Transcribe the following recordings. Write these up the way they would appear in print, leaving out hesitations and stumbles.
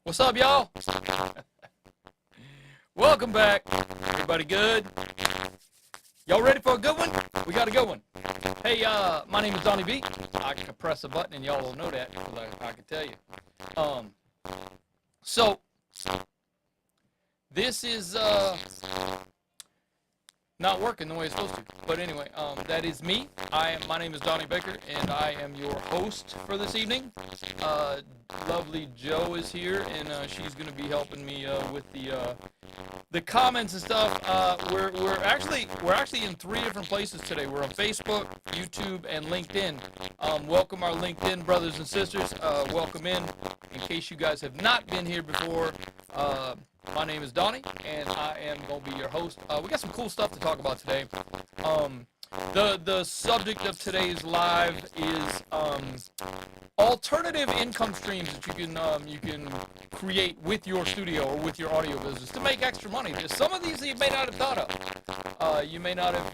What's up, y'all? Welcome back. Everybody good? Y'all ready for a good one? We got a good one. Hey, my name is Donnie B. I can press a button and y'all will know that because I can tell you. So this is not working the way it's supposed to. But anyway, that is me. My name is Donnie Baker, and I am your host for this evening. Lovely Joe is here, and she's going to be helping me with the comments and stuff. We're actually in 3 different places today. We're on Facebook, YouTube, and LinkedIn. Welcome our LinkedIn brothers and sisters. Welcome in. In case you guys have not been here before, my name is Donnie, and I am going to be your host. We got some cool stuff to talk about today. The subject of today's live is alternative income streams that you can create with your studio or with your audio business to make extra money. Some of these you may not have thought of. You may not have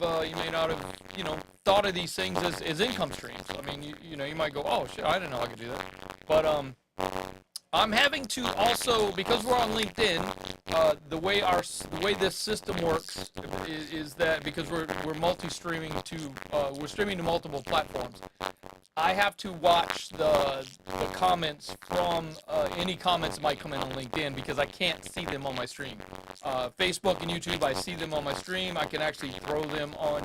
thought of these things as income streams. I mean, you might go, oh shit, I didn't know I could do that. But I'm having to also, because we're on LinkedIn, the way this system works is that because we're multi-streaming we're streaming to multiple platforms. I have to watch the comments from any comments that might come in on LinkedIn because I can't see them on my stream. Facebook and YouTube, I see them on my stream. I can actually throw them on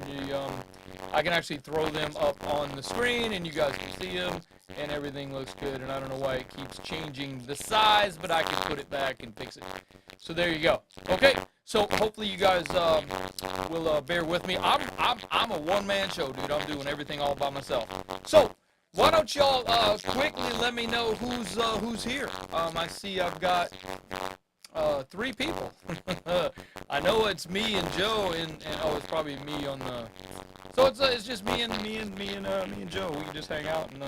up on the screen, and you guys can see them, and everything looks good. And I don't know why it keeps changing the size, but I can put it back and fix it. So there you go. Okay. So hopefully you guys will bear with me. I'm a one-man show, dude. I'm doing everything all by myself. So why don't y'all quickly let me know who's here? I see I've got 3 people. I know it's me and Joe, and it's probably me on the. So it's just me and Joe. We can just hang out and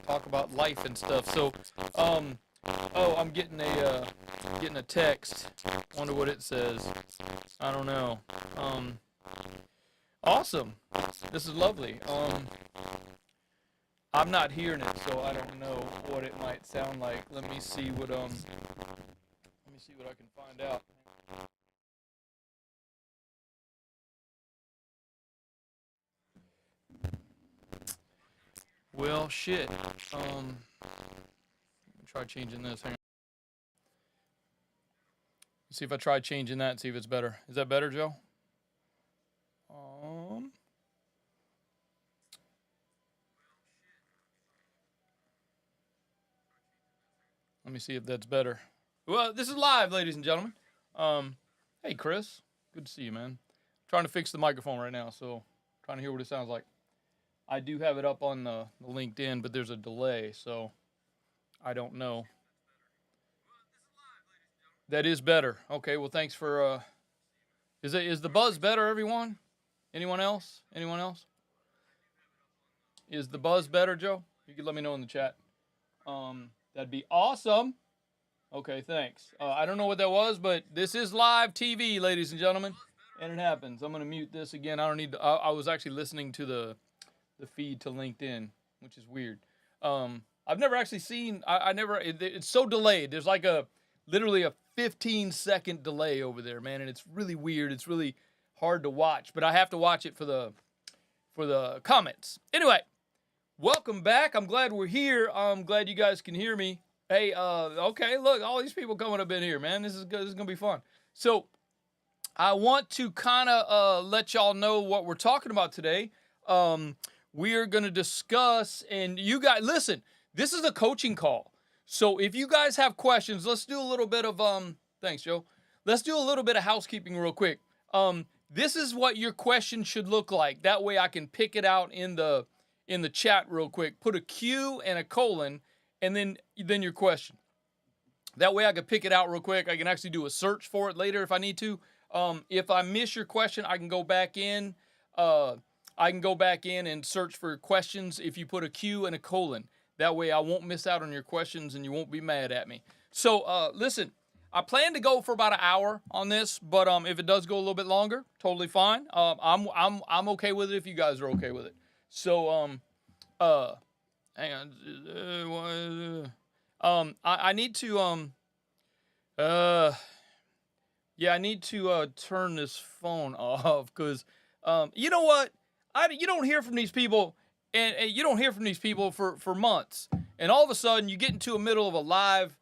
talk about life and stuff. So I'm getting a text. Wonder what it says. I don't know. Awesome. This is lovely. I'm not hearing it, so I don't know what it might sound like. Let me see what I can find out. Well, shit. Let me try changing this. Hang on. See if I try changing that and see if it's better. Is that better, Joe? Let me see if that's better. Well, this is live, ladies and gentlemen. Hey, Chris. Good to see you, man. Trying to fix the microphone right now, so trying to hear what it sounds like. I do have it up on the LinkedIn, but there's a delay, so I don't know. That is better. Okay, well, thanks for. Is the buzz better, everyone? Anyone else? Anyone else? Is the buzz better, Joe? You can let me know in the chat. That'd be awesome. Okay, thanks. I don't know what that was, but this is live TV, ladies and gentlemen, and it happens. I'm gonna mute this again. I don't need to. I was actually listening to the feed to LinkedIn, which is weird. I've never actually seen. It's so delayed. There's like literally a 15-second delay over there, man, and it's really weird. It's really hard to watch, but I have to watch it for the comments. Anyway, welcome back. I'm glad we're here. I'm glad you guys can hear me. Hey, okay, look, all these people coming up in here, man. This is good. This is gonna be fun. So, I want to kind of let y'all know what we're talking about today. We are gonna discuss, and you guys, listen. This is a coaching call. So if you guys have questions, let's do a little bit of thanks, Joe. Let's do a little bit of housekeeping real quick. This is what your question should look like. That way I can pick it out in the chat real quick. Put a Q and a colon, and then your question. That way I can pick it out real quick. I can actually do a search for it later if I need to. If I miss your question, I can go back in. And search for questions if you put a Q and a colon. That way I won't miss out on your questions and you won't be mad at me. So listen, I plan to go for about an hour on this, but if it does go a little bit longer, totally fine. I'm okay with it if you guys are okay with it. So hang on. I need to Uh, yeah, I need to turn this phone off because, you know what? You don't hear from these people, and you don't hear from these people for months, and all of a sudden you get into the middle of a live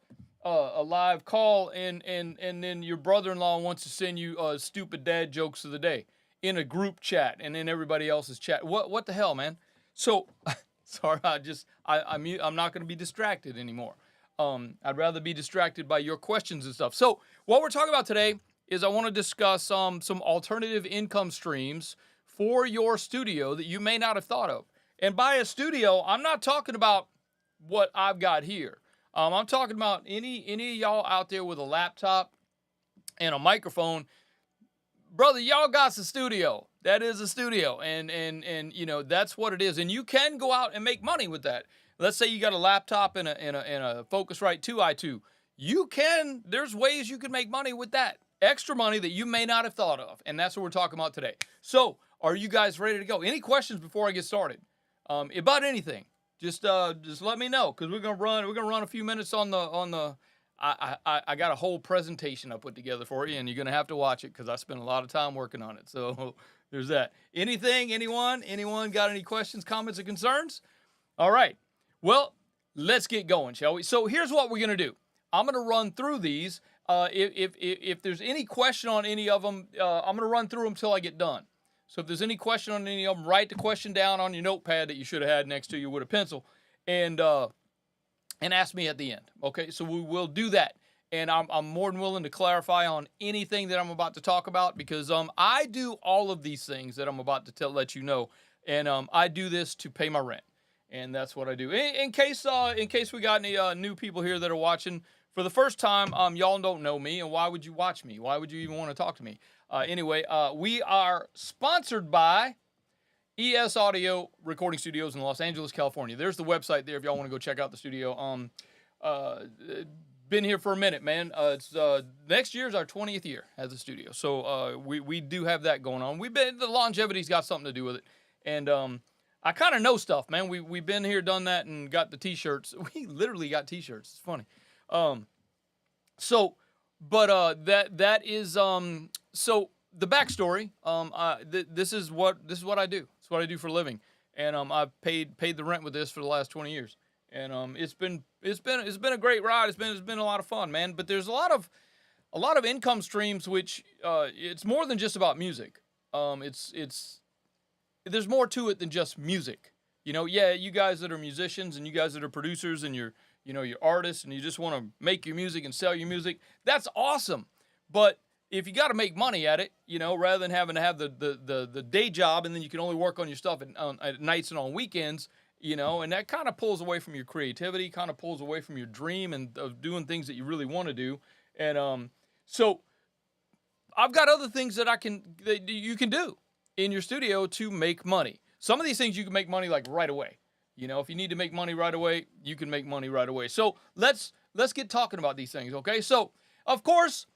call, and then your brother-in-law wants to send you stupid dad jokes of the day in a group chat, and then everybody else is chat. What the hell, man? So, sorry, I'm not going to be distracted anymore. I'd rather be distracted by your questions and stuff. So, what we're talking about today is I want to discuss some alternative income streams for your studio that you may not have thought of. And by a studio, I'm not talking about what I've got here. I'm talking about any of y'all out there with a laptop and a microphone. Brother, y'all got a studio. That is a studio, and you know that's what it is. And you can go out and make money with that. Let's say you got a laptop and a Focusrite 2i2. You can. There's ways you can make money with that. Extra money that you may not have thought of, and that's what we're talking about today. So, are you guys ready to go? Any questions before I get started about anything? Just let me know because we're gonna run a few minutes on the. I got a whole presentation I put together for you, and you're gonna have to watch it because I spent a lot of time working on it. So there's that. Anyone got any questions, comments, or concerns? All right. Well, let's get going, shall we? So here's what we're gonna do. I'm gonna run through these. If there's any question on any of them, I'm gonna run through them till I get done. So if there's any question on any of them, write the question down on your notepad that you should have had next to you with a pencil, and ask me at the end. Okay, so we will do that, and I'm more than willing to clarify on anything that I'm about to talk about because I do all of these things that I'm about to let you know, and I do this to pay my rent, and that's what I do. In case we got any new people here that are watching for the first time, y'all don't know me, and why would you watch me? Why would you even want to talk to me? Anyway, we are sponsored by ES Audio Recording Studios in Los Angeles, California. There's the website there if y'all want to go check out the studio. Been here for a minute, man. It's next year's our 20th year as a studio, so we do have that going on. The longevity's got something to do with it, and I kind of know stuff, man. We've been here, done that, and got the T-shirts. We literally got T-shirts. It's funny. That is so the backstory. This is what I do. It's what I do for a living, and I've paid the rent with this for the last 20 years, and it's been a great ride. It's been a lot of fun, man. But there's a lot of income streams, which it's more than just about music. There's more to it than just music. You know, yeah, you guys that are musicians and you guys that are producers and you're artists and you just want to make your music and sell your music, that's awesome. But if you got to make money at it, you know, rather than having to have the day job and then you can only work on your stuff at nights and on weekends, you know, and that kind of pulls away from your creativity, kind of pulls away from your dream and of doing things that you really want to do. And so I've got other things that you can do in your studio to make money. Some of these things you can make money like right away. You know, if you need to make money right away, you can make money right away. So let's get talking about these things, okay? So, of course,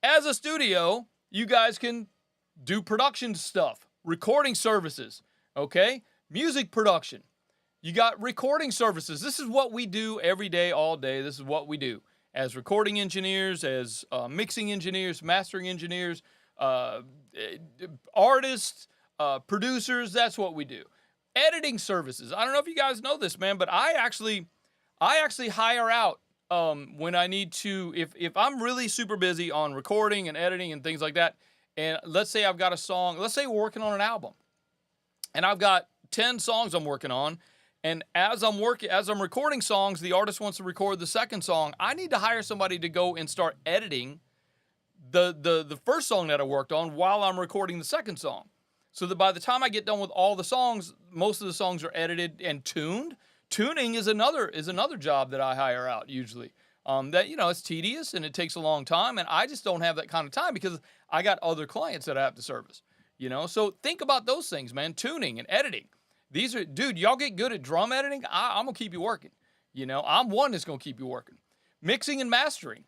as a studio, you guys can do production stuff, recording services, okay? Music production. You got recording services. This is what we do every day, all day. This is what we do as recording engineers, as mixing engineers, mastering engineers, artists, producers. That's what we do. Editing services. I don't know if you guys know this, man, but I actually hire out when I need to. If I'm really super busy on recording and editing and things like that, and let's say I've got a song. Let's say we're working on an album, and I've got 10 songs I'm working on. And as I'm recording songs, the artist wants to record the second song. I need to hire somebody to go and start editing the first song that I worked on while I'm recording the second song. So that by the time I get done with all the songs, most of the songs are edited and tuned. Tuning is another job that I hire out usually. That, you know, it's tedious and it takes a long time, and I just don't have that kind of time because I got other clients that I have to service. You know, so think about those things, man. Tuning and editing. Dude, y'all get good at drum editing. I'm gonna keep you working. You know, I'm one that's gonna keep you working. Mixing and mastering.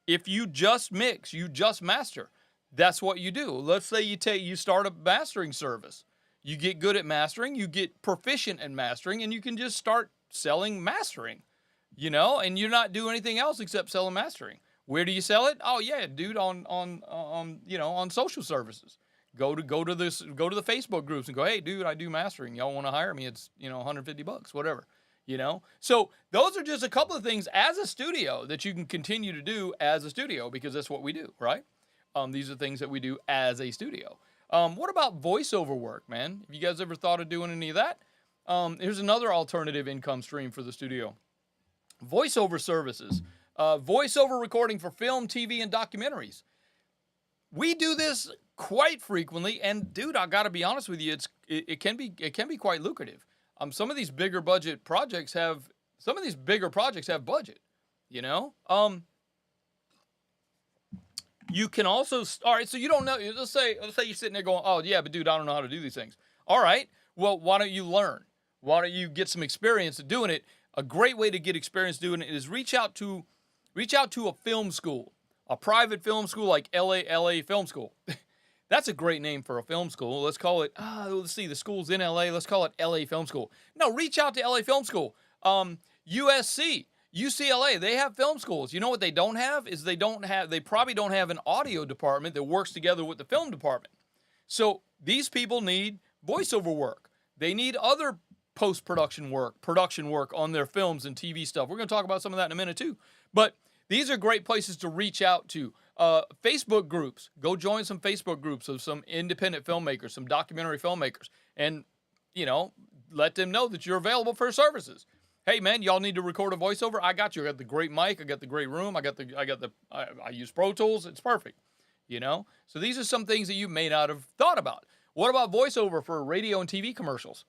If you just mix, you just master. That's what you do. Let's say you start a mastering service. You get good at mastering, you get proficient in mastering, and you can just start selling mastering, you know, and you're not doing anything else except selling mastering. Where do you sell it? Oh yeah, dude, on social services. Go to the Facebook groups and go, hey, dude, I do mastering. Y'all want to hire me? It's $150, whatever. So those are just a couple of things as a studio that you can continue to do as a studio, because that's what we do, right? These are things that we do as a studio. What about voiceover work, man? Have you guys ever thought of doing any of that? Here's another alternative income stream for the studio. Voiceover services. Voiceover recording for film, TV, and documentaries. We do this quite frequently, and dude, I got to be honest with you, it can be quite lucrative. Some of these bigger projects have budget. You can also, all right, so you don't know, let's say you're sitting there going, oh yeah, but dude, I don't know how to do these things. All right, well, why don't you learn? Why don't you get some experience at doing it? A great way to get experience doing it is reach out to a film school, a private film school like LA Film School. That's a great name for a film school. Let's call it, let's see, the school's in LA. Let's call it LA Film School. No, reach out to LA Film School. USC, UCLA, they have film schools. You know what they don't have is they probably don't have an audio department that works together with the film department. So these people need voiceover work. They need other post-production work, production work on their films and TV stuff. We're going to talk about some of that in a minute too. But these are great places to reach out to. Facebook groups. Go join some Facebook groups of some independent filmmakers, some documentary filmmakers, and, let them know that you're available for services. Hey man, y'all need to record a voiceover? I got you. I got the great mic. I got the great room. I use Pro Tools. It's perfect. So these are some things that you may not have thought about. What about voiceover for radio and TV commercials?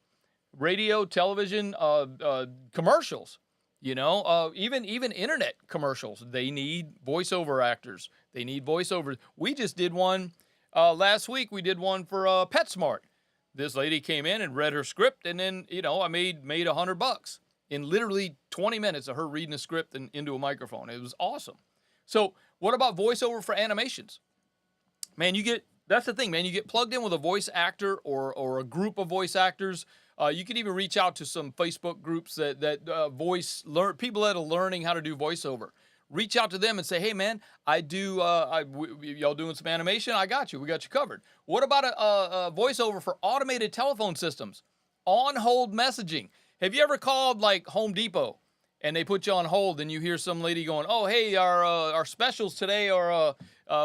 Radio, television, commercials. Even internet commercials. They need voiceover actors. They need voiceovers. We just did one last week. We did one for PetSmart. This lady came in and read her script, and then I made $100 in literally 20 minutes of her reading a script and into a microphone. It was awesome. So what about voiceover for animations? Man, that's the thing, man. You get plugged in with a voice actor or a group of voice actors. You can even reach out to some Facebook groups that people that are learning how to do voiceover. Reach out to them and say, hey man, y'all doing some animation? I got you. We got you covered. What about a voiceover for automated telephone systems? On-hold messaging. Have you ever called like Home Depot and they put you on hold and you hear some lady going, oh, hey, our specials today are,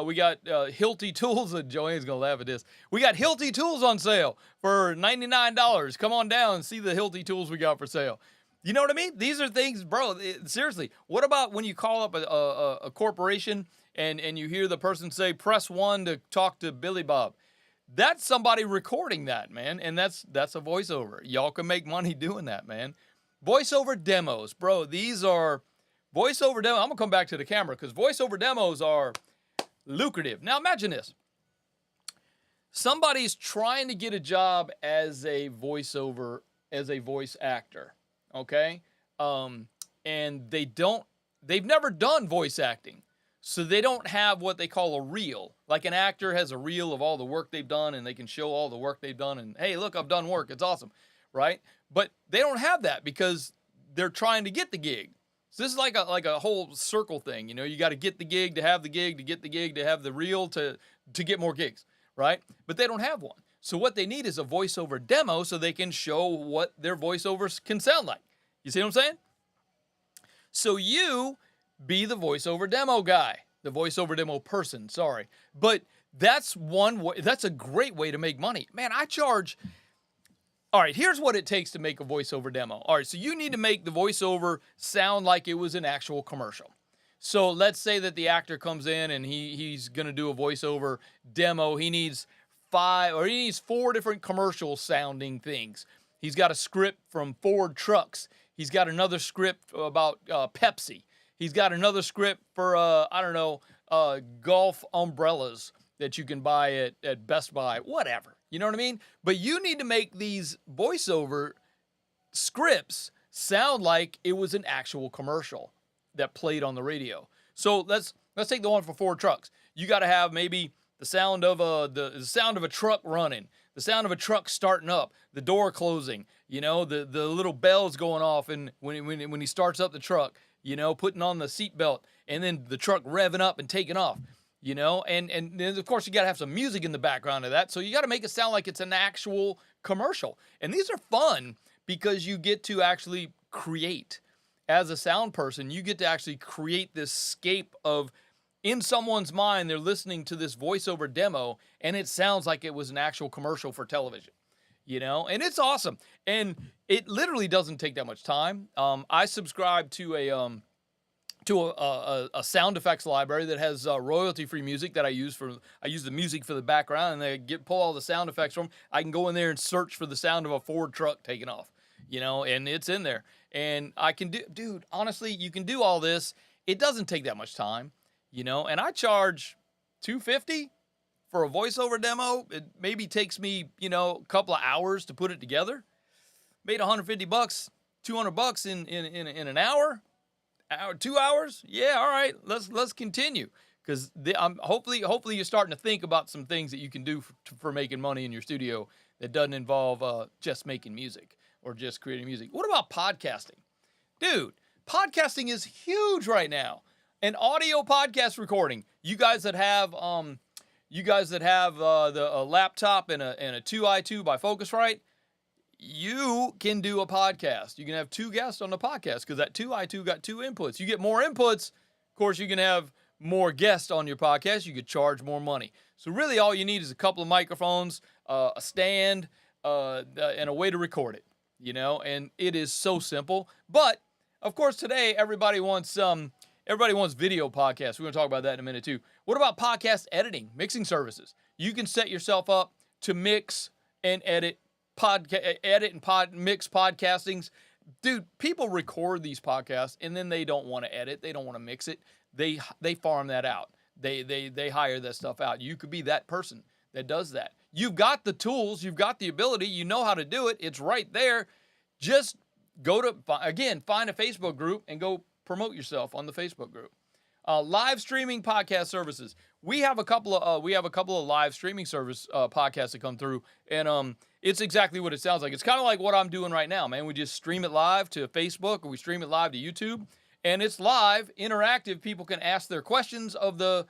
we got Hilti tools. Joanne's going to laugh at this. We got Hilti tools on sale for $99. Come on down and see the Hilti tools we got for sale. You know what I mean? These are things, bro, seriously. What about when you call up a corporation and you hear the person say, press 1 to talk to Billy Bob? That's somebody recording that, man, and that's a voiceover. Y'all can make money doing that, man. Voiceover demos, bro, these are voiceover demos. I'm going to come back to the camera because voiceover demos are lucrative. Now, imagine this. Somebody's trying to get a job as a voice actor, okay? And they've never done voice acting. So they don't have what they call a reel. Like an actor has a reel of all the work they've done and they can show all the work they've done and, hey, look, I've done work. It's awesome, right? But they don't have that because they're trying to get the gig. So this is like a whole circle thing. You got to get the gig to have the gig, to get the gig, to have the reel, to get more gigs, right? But they don't have one. So what they need is a voiceover demo so they can show what their voiceovers can sound like. You see what I'm saying? So you be the voiceover demo guy, the voiceover demo person, sorry. But that's one way, that's a great way to make money. Man, I charge, all right, here's what it takes to make a voiceover demo. All right, so you need to make the voiceover sound like it was an actual commercial. So let's say that the actor comes in and he's going to do a voiceover demo. He needs 4 different commercial sounding things. He's got a script from Ford trucks. He's got another script about Pepsi. He's got another script for, golf umbrellas that you can buy at Best Buy, whatever. You know what I mean? But you need to make these voiceover scripts sound like it was an actual commercial that played on the radio. So let's take the one for Ford trucks. You got to have maybe the sound of a truck running, the sound of a truck starting up, the door closing, the little bells going off and when he starts up the truck. putting on the seatbelt and then the truck revving up and taking off, and then of course you got to have some music in the background of that. So you got to make it sound like it's an actual commercial. And these are fun because you get to actually create. As a sound person, you get to actually create this scape of, in someone's mind, they're listening to this voiceover demo and it sounds like it was an actual commercial for television, and it's awesome. And it literally doesn't take that much time. I subscribe to a sound effects library that has royalty-free music that I use the music for the background, and pull all the sound effects from. I can go in there and search for the sound of a Ford truck taking off, and it's in there. And I can dude, honestly, you can do all this. It doesn't take that much time, and I charge $250 for a voiceover demo. It maybe takes me, a couple of hours to put it together. Made $150, $200 in an hour, 2 hours. Yeah, all right. Let's continue, because hopefully you're starting to think about some things that you can do for making money in your studio that doesn't involve just making music or just creating music. What about podcasting? Dude, podcasting is huge right now. And audio podcast recording. You guys that have the laptop and a 2i2 by Focusrite, you can do a podcast. You can have 2 guests on the podcast because that 2i2 got 2 inputs. You get more inputs, of course, you can have more guests on your podcast. You could charge more money. So really all you need is a couple of microphones, a stand, and a way to record it. And it is so simple. But of course, today everybody wants video podcasts. We're going to talk about that in a minute too. What about podcast editing, mixing services? You can set yourself up to mix and edit mix podcastings. Dude, people record these podcasts and then they don't want to edit. They don't want to mix it. They farm that out. They hire that stuff out. You could be that person that does that. You've got the tools, you've got the ability, you know how to do it. It's right there. Just find a Facebook group and go promote yourself on the Facebook group. Live streaming podcast services. We have a couple of live streaming service podcasts that come through, and it's exactly what it sounds like. It's kind of like what I'm doing right now, man. We just stream it live to Facebook, or we stream it live to YouTube, and it's live, interactive. People can ask their questions of the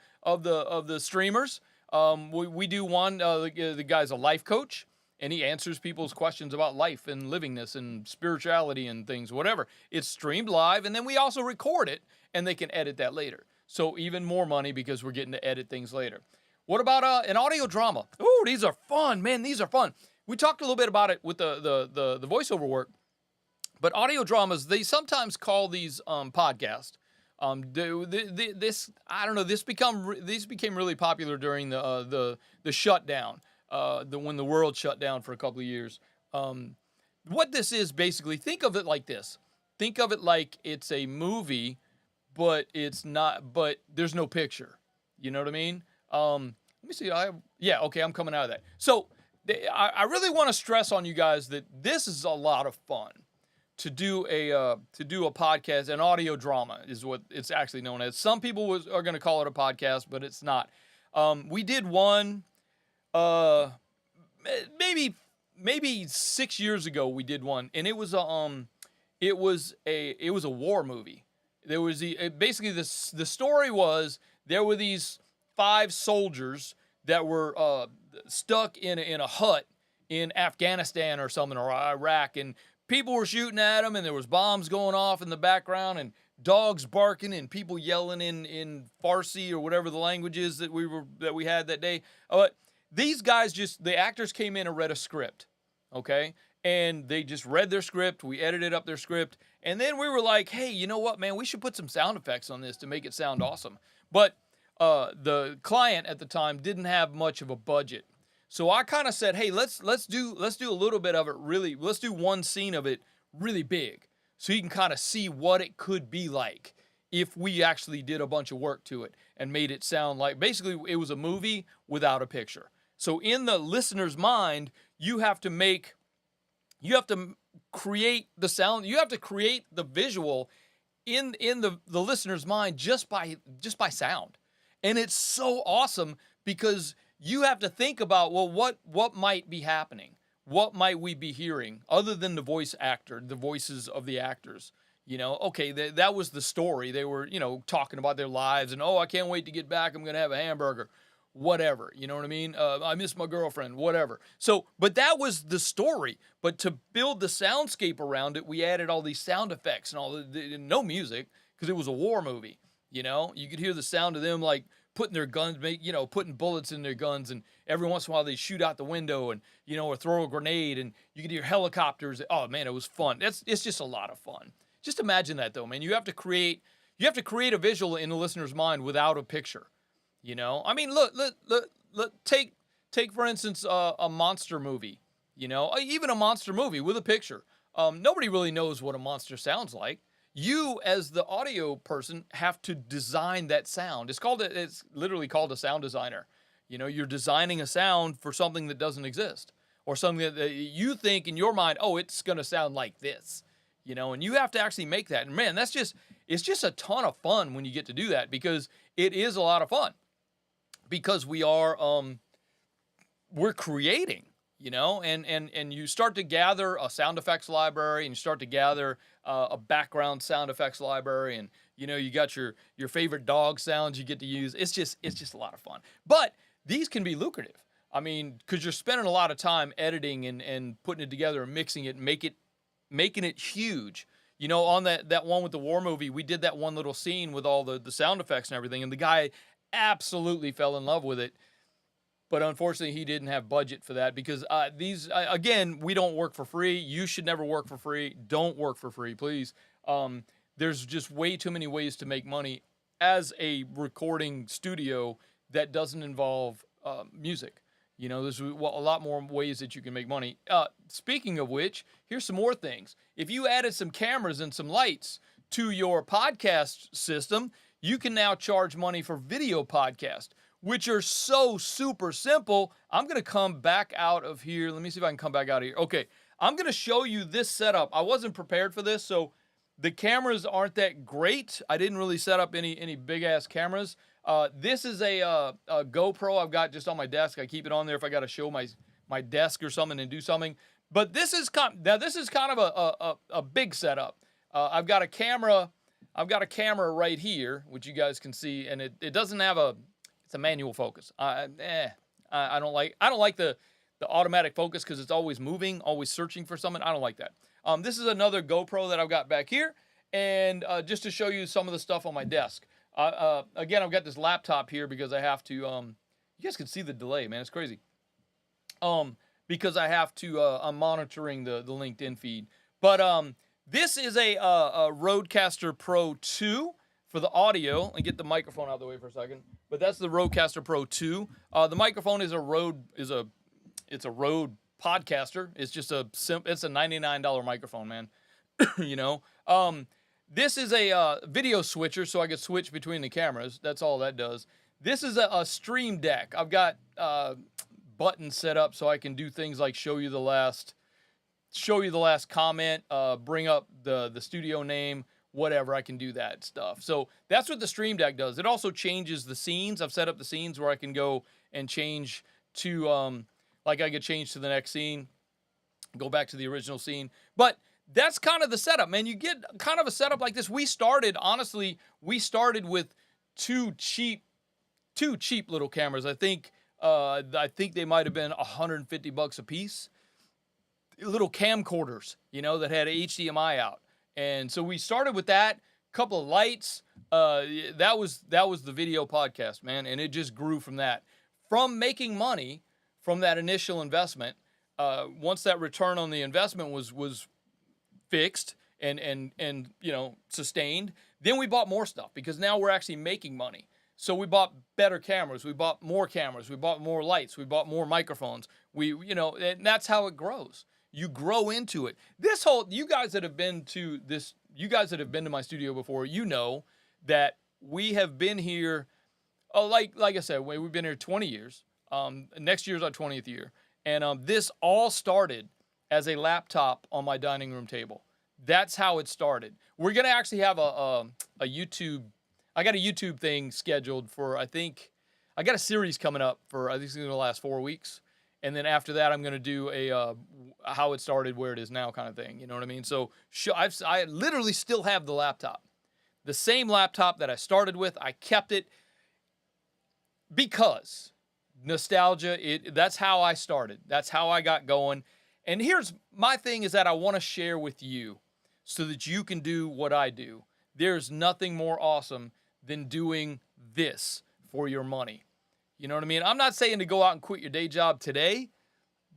streamers. We do one. The guy's a life coach, and he answers people's questions about life and livingness and spirituality and things, whatever. It's streamed live, and then we also record it, and they can edit that later. So even more money because we're getting to edit things later. What about an audio drama? Ooh, these are fun, man. These are fun. We talked a little bit about it with the voiceover work, but audio dramas, they sometimes call these podcasts. This became really popular during the shutdown, when the world shut down for a couple of years. What this is basically, think of it like this. Think of it like it's a movie, but it's not. But there's no picture. You know what I mean? Let me see. Okay, I'm coming out of that. So I really want to stress on you guys that this is a lot of fun. To do a podcast, an audio drama is what it's actually known as. Some people are going to call it a podcast, but it's not. We did one, maybe 6 years ago. We did one, and it was a war movie. There was basically the story was there were these 5 soldiers that were stuck in a hut in Afghanistan or something, or Iraq, and people were shooting at them, and there was bombs going off in the background, and dogs barking, and people yelling in Farsi or whatever the language is that we had that day. But these guys the actors came in and read a script, okay? And they just read their script. We edited up their script, and then we were like, hey, you know what, man? We should put some sound effects on this to make it sound awesome. But the client at the time didn't have much of a budget. So I kind of said, hey, let's do a little bit of it really. Let's do one scene of it really big so you can kind of see what it could be like if we actually did a bunch of work to it and made it sound like basically it was a movie without a picture. So in the listener's mind, you have to create the sound, you have to create the visual in the listener's mind just by sound. And it's so awesome because you have to think about, well, what might be happening? What might we be hearing other than the voices of the actors? Okay, that was the story. They were, talking about their lives and, oh, I can't wait to get back. I'm going to have a hamburger, whatever. You know what I mean? I miss my girlfriend, whatever. So, but that was the story. But to build the soundscape around it, we added all these sound effects and no music because it was a war movie. You could hear the sound of them like putting their guns, putting bullets in their guns, and every once in a while they shoot out the window and, or throw a grenade, and you could hear helicopters. Oh man, it was fun. It's just a lot of fun. Just imagine that though, man. You have to create a visual in the listener's mind without a picture. I mean, look, take for instance a monster movie. Even a monster movie with a picture. Nobody really knows what a monster sounds like. You, as the audio person, have to design that sound. It's literally called a sound designer. You're designing a sound for something that doesn't exist, or something that you think in your mind, oh, it's going to sound like this, and you have to actually make that. And man, it's just a ton of fun when you get to do that, because it is a lot of fun, because we're creating. And you start to gather a sound effects library, and you start to gather a background sound effects library, and you got your favorite dog sounds you get to use. It's just a lot of fun. But these can be lucrative. I mean, because you're spending a lot of time editing and putting it together and mixing it, and making it huge. On that one with the war movie, we did that one little scene with all the sound effects and everything, and the guy absolutely fell in love with it. But unfortunately, he didn't have budget for that, because again, we don't work for free. You should never work for free. Don't work for free, please. There's just way too many ways to make money as a recording studio that doesn't involve music. There's a lot more ways that you can make money. Speaking of which, here's some more things. If you added some cameras and some lights to your podcast system, you can now charge money for video podcast, which are so super simple. I'm going to come back out of here. Let me see if I can come back out of here. Okay, I'm going to show you this setup. I wasn't prepared for this, so the cameras aren't that great. I didn't really set up any big-ass cameras. This is a GoPro I've got just on my desk. I keep it on there if I got to show my desk or something and do something. But this is kind of a big setup. I've got a camera right here, which you guys can see, and it doesn't have it's a manual focus. I don't like the automatic focus, because it's always moving, always searching for something. I don't like that. This is another GoPro that I've got back here, and just to show you some of the stuff on my desk. Again, I've got this laptop here because I have to. You guys can see the delay, man. It's crazy. Because I have to. I'm monitoring the LinkedIn feed, but this is a Rodecaster Pro 2. For the audio, and get the microphone out of the way for a second. But that's the Rodecaster Pro 2. The microphone is a Rode Podcaster. It's just it's a $99 microphone, man. This is a video switcher, so I can switch between the cameras. That's all that does. This is a Stream Deck. I've got buttons set up so I can do things like show you the last comment, bring up the studio name, whatever. I can do that stuff. So that's what the Stream Deck does. It also changes the scenes. I've set up the scenes where I can go and change to, I could change to the next scene, go back to the original scene. But that's kind of the setup, man. You get kind of a setup like this. We started with two cheap little cameras. I think they might have been $150 a piece. Little camcorders, that had HDMI out. And so we started with that, couple of lights. That was the video podcast, man, and it just grew from that. From making money from that initial investment, once that return on the investment was fixed and sustained, then we bought more stuff, because now we're actually making money. So we bought better cameras, we bought more lights, we bought more microphones. And that's how it grows. You grow into it. You guys that have been to my studio before, that we have been here, like I said, we've been here 20 years. Next year's our 20th year. And this all started as a laptop on my dining room table. That's how it started. We're going to actually have a YouTube. I got a YouTube thing scheduled for, I got a series coming up for, I think it's going to last 4 weeks. And then after that, I'm going to do a how it started, where it is now kind of thing. You know what I mean? So I literally still have the laptop. The same laptop that I started with. I kept it because nostalgia, that's how I started. That's how I got going. And here's my thing is that I want to share with you so that you can do what I do. There's nothing more awesome than doing this for your money. You know what I mean? I'm not saying to go out and quit your day job today,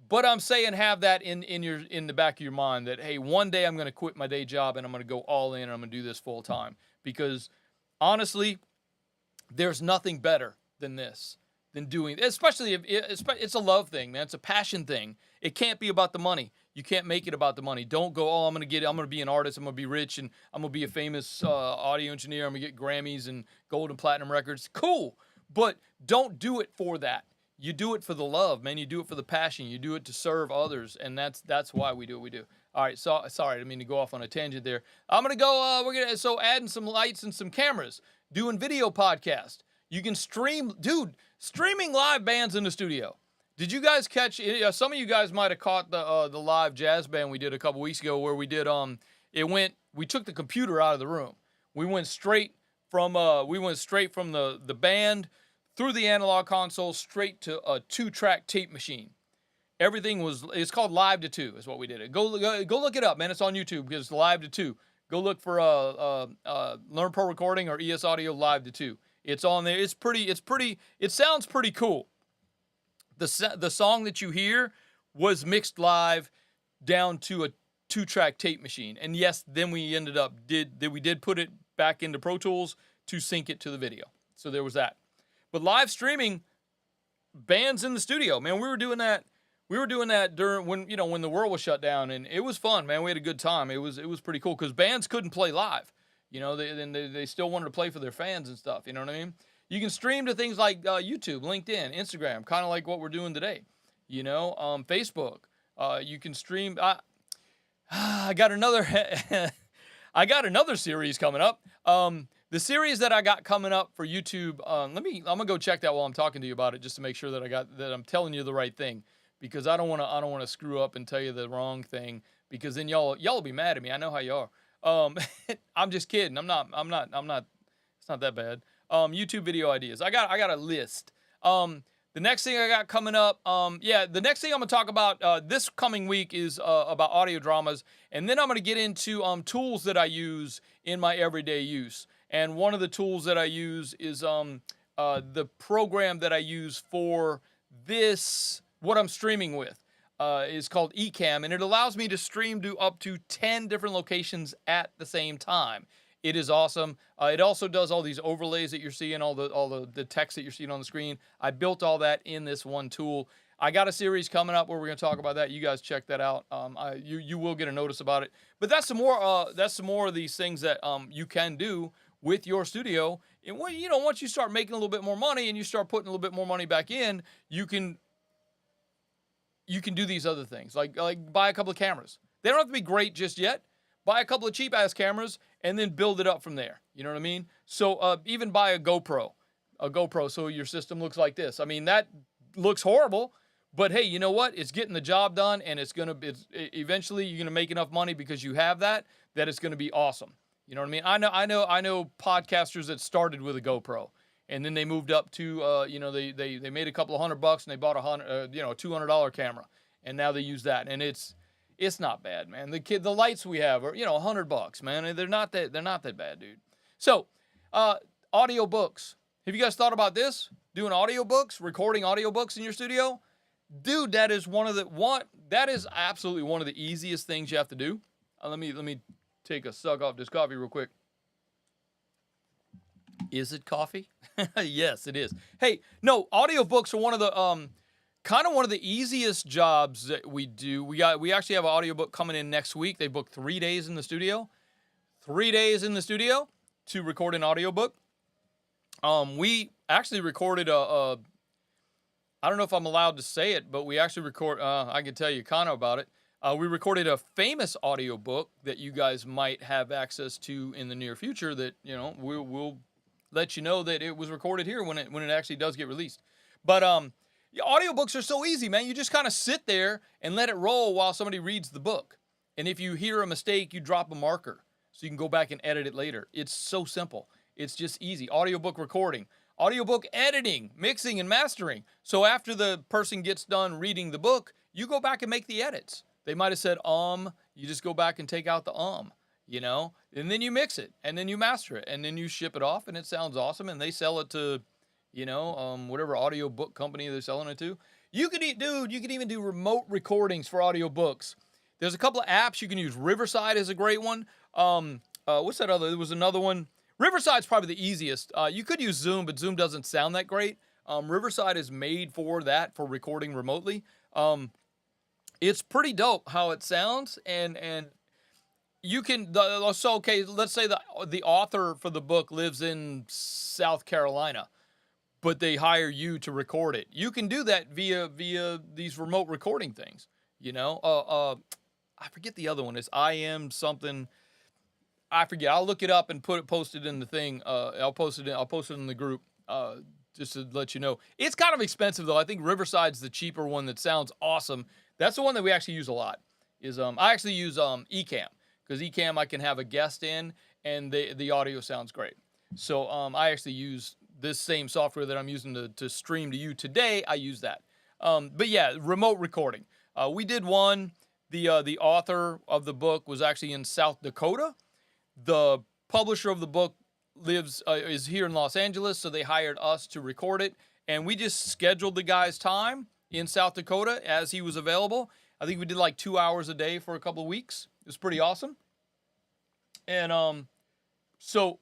but I'm saying have that in the back of your mind that, hey, one day I'm going to quit my day job and I'm going to go all in and I'm going to do this full time. Because honestly, there's nothing better than this, than doing, especially if it's a love thing, man. It's a passion thing. It can't be about the money. You can't make it about the money. Don't go, oh, I'm going to be an artist. I'm going to be rich and I'm going to be a famous audio engineer. I'm going to get Grammys and gold and platinum records. Cool. But don't do it for that. You do it for the love, man. You do it for the passion. You do it to serve others. And that's why we do what we do. All right. So sorry, I didn't mean to go off on a tangent there. I'm going to go, adding some lights and some cameras, doing video podcast. You can stream, dude, streaming live bands in the studio. Did you guys catch, some of you guys might have caught the live jazz band we did a couple weeks ago where we did, we took the computer out of the room. We went straight from the band through the analog console straight to a 2-track tape machine. It's called Live to 2 is what we did. Go look it up, man. It's on YouTube because it's Live to 2. Go look for Learn Pro Recording or ES Audio Live to 2. It's on there. It sounds pretty cool. The song that you hear was mixed live down to a 2-track tape machine. And yes, then we did put it back into Pro Tools to sync it to the video. So there was that. But live streaming bands in the studio, man, we were doing that during when the world was shut down, and it was fun, man. We had a good time. It was pretty cool because bands couldn't play live. You know, they still wanted to play for their fans and stuff. You know what I mean? You can stream to things like YouTube, LinkedIn, Instagram, kind of like what we're doing today. You know, Facebook. You can stream. I got another. I got another series coming up. The series that I got coming up for YouTube. I'm gonna go check that while I'm talking to you about it, just to make sure that I'm telling you the right thing, because I don't want to screw up and tell you the wrong thing, because then y'all will be mad at me. I know how you are. I'm just kidding. I'm not. It's not that bad. YouTube video ideas. I got a list. The next thing I got coming up, the next thing I'm gonna talk about this coming week is about audio dramas, and then I'm gonna get into tools that I use in my everyday use. And one of the tools that I use is the program that I use for this, what I'm streaming with, is called Ecamm, and it allows me to stream to up to 10 different locations at the same time. It is awesome. It also does all these overlays that you're seeing, all the text that you're seeing on the screen. I built all that in this one tool. I got a series coming up where we're going to talk about that. You guys check that out. You will get a notice about it. But that's some more of these things that you can do with your studio. And once you start making a little bit more money and you start putting a little bit more money back in, you can do these other things, like buy a couple of cameras. They don't have to be great just yet. Buy a couple of cheap ass cameras and then build it up from there. You know what I mean? So even buy a GoPro, so your system looks like this. I mean, that looks horrible, but hey, you know what? It's getting the job done, and eventually you're gonna make enough money because you have that it's gonna be awesome. You know what I mean? I know podcasters that started with a GoPro, and then they moved up to they made a couple of $100 and they bought a $200 camera, and now they use that, and it's not bad, man. The lights we have are $100, man. And they're not that bad, dude. So, audio books. Have you guys thought about this? Doing audiobooks, recording audiobooks in your studio? Dude, that is absolutely one of the easiest things you have to do. Let me take a suck off this coffee real quick. Is it coffee? Yes, it is. Hey, no, audiobooks are one of the easiest jobs that we do. We actually have an audiobook coming in next week. They booked 3 days in the studio. 3 days in the studio to record an audiobook. We actually recorded I don't know if I'm allowed to say it, but we actually I can tell you kind of about it. We recorded a famous audiobook that you guys might have access to in the near future that, we'll let you know that it was recorded here when it actually does get released. But Yeah, audiobooks are so easy, man. You just kind of sit there and let it roll while somebody reads the book. And if you hear a mistake, you drop a marker so you can go back and edit it later. It's so simple. It's just easy. Audiobook recording, audiobook editing, mixing, and mastering. So after the person gets done reading the book, you go back and make the edits. They might have said, you just go back and take out the and then you mix it, and then you master it, and then you ship it off, and it sounds awesome, and they sell it to, whatever audiobook company they're selling it to. You can even do remote recordings for audiobooks. There's a couple of apps you can use. Riverside is a great one. What's that other? There was another one. Riverside's probably the easiest. You could use Zoom, but Zoom doesn't sound that great. Riverside is made for that, for recording remotely. It's pretty dope how it sounds, and you can. Let's say the author for the book lives in South Carolina, but they hire you to record it. You can do that via these remote recording things. I forget the other one. It's I am something. I forget. I'll look it up and post it in the thing. I'll post it in the group. Just to let you know. It's kind of expensive though. I think Riverside's the cheaper one that sounds awesome. That's the one that we actually use a lot. I actually use Ecamm, because Ecamm I can have a guest in and the audio sounds great. So I actually use this same software that I'm using to stream to you today. I use that. But yeah, remote recording. We did one. The author of the book was actually in South Dakota. The publisher of the book is here in Los Angeles, so they hired us to record it, and we just scheduled the guy's time in South Dakota as he was available. I think we did like 2 hours a day for a couple of weeks. It was pretty awesome. And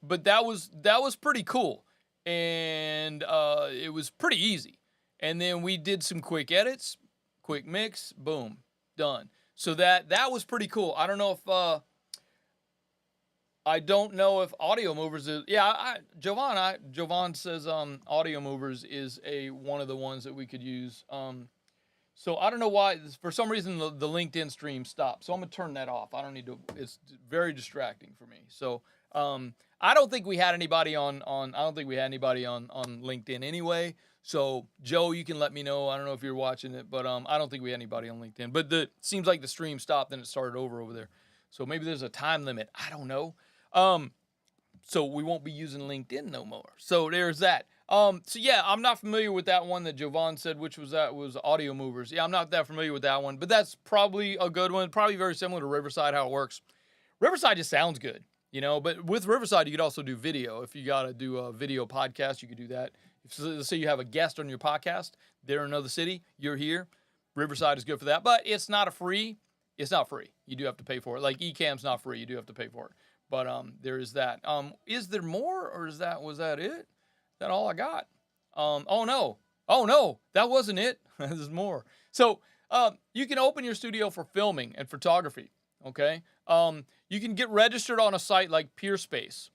but that was pretty cool, and it was pretty easy. And then we did some quick edits, quick mix, boom, done. So that was pretty cool. I don't know if Audio Movers is. Yeah, Jovan says Audio Movers is one of the ones that we could use. So I don't know why. For some reason the LinkedIn stream stopped. So I'm gonna turn that off. I don't need to. It's very distracting for me. So I don't think we had anybody on. I don't think we had anybody on LinkedIn anyway. So Joe, you can let me know. I don't know if you're watching it, but I don't think we had anybody on LinkedIn. But it seems like the stream stopped and it started over there. So maybe there's a time limit. I don't know. So we won't be using LinkedIn no more. So there's that. So yeah, I'm not familiar with that one that Jovan said, which was Audio Movers. Yeah, I'm not that familiar with that one, but that's probably a good one. Probably very similar to Riverside, how it works. Riverside just sounds good, but with Riverside, you could also do video. If you got to do a video podcast, you could do that. Let's say you have a guest on your podcast, they're in another city, you're here. Riverside is good for that, but it's not free. It's not free. You do have to pay for it. Like Ecamm's not free. You do have to pay for it. But there is that. Is there more, or was that it? Is that all I got? Oh no, that wasn't it. There's more. So you can open your studio for filming and photography. Okay. You can get registered on a site like PeerSpace.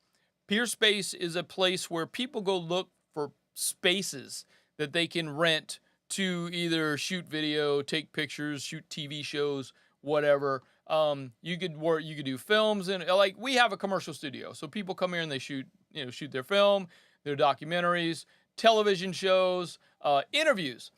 PeerSpace is a place where people go look for spaces that they can rent to either shoot video, take pictures, shoot TV shows, whatever. You could do films, and like we have a commercial studio, so people come here and they shoot their film, their documentaries, television shows, interviews.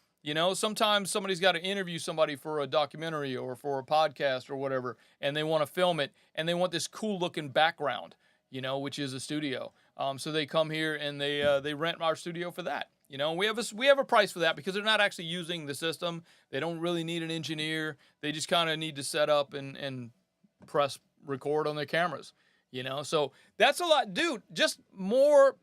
Sometimes somebody's got to interview somebody for a documentary or for a podcast or whatever, and they want to film it, and they want this cool looking background, which is a studio. So they come here and they rent our studio for that. We have a price for that because they're not actually using the system. They don't really need an engineer. They just kind of need to set up and press record on their cameras. So that's a lot, dude. Just more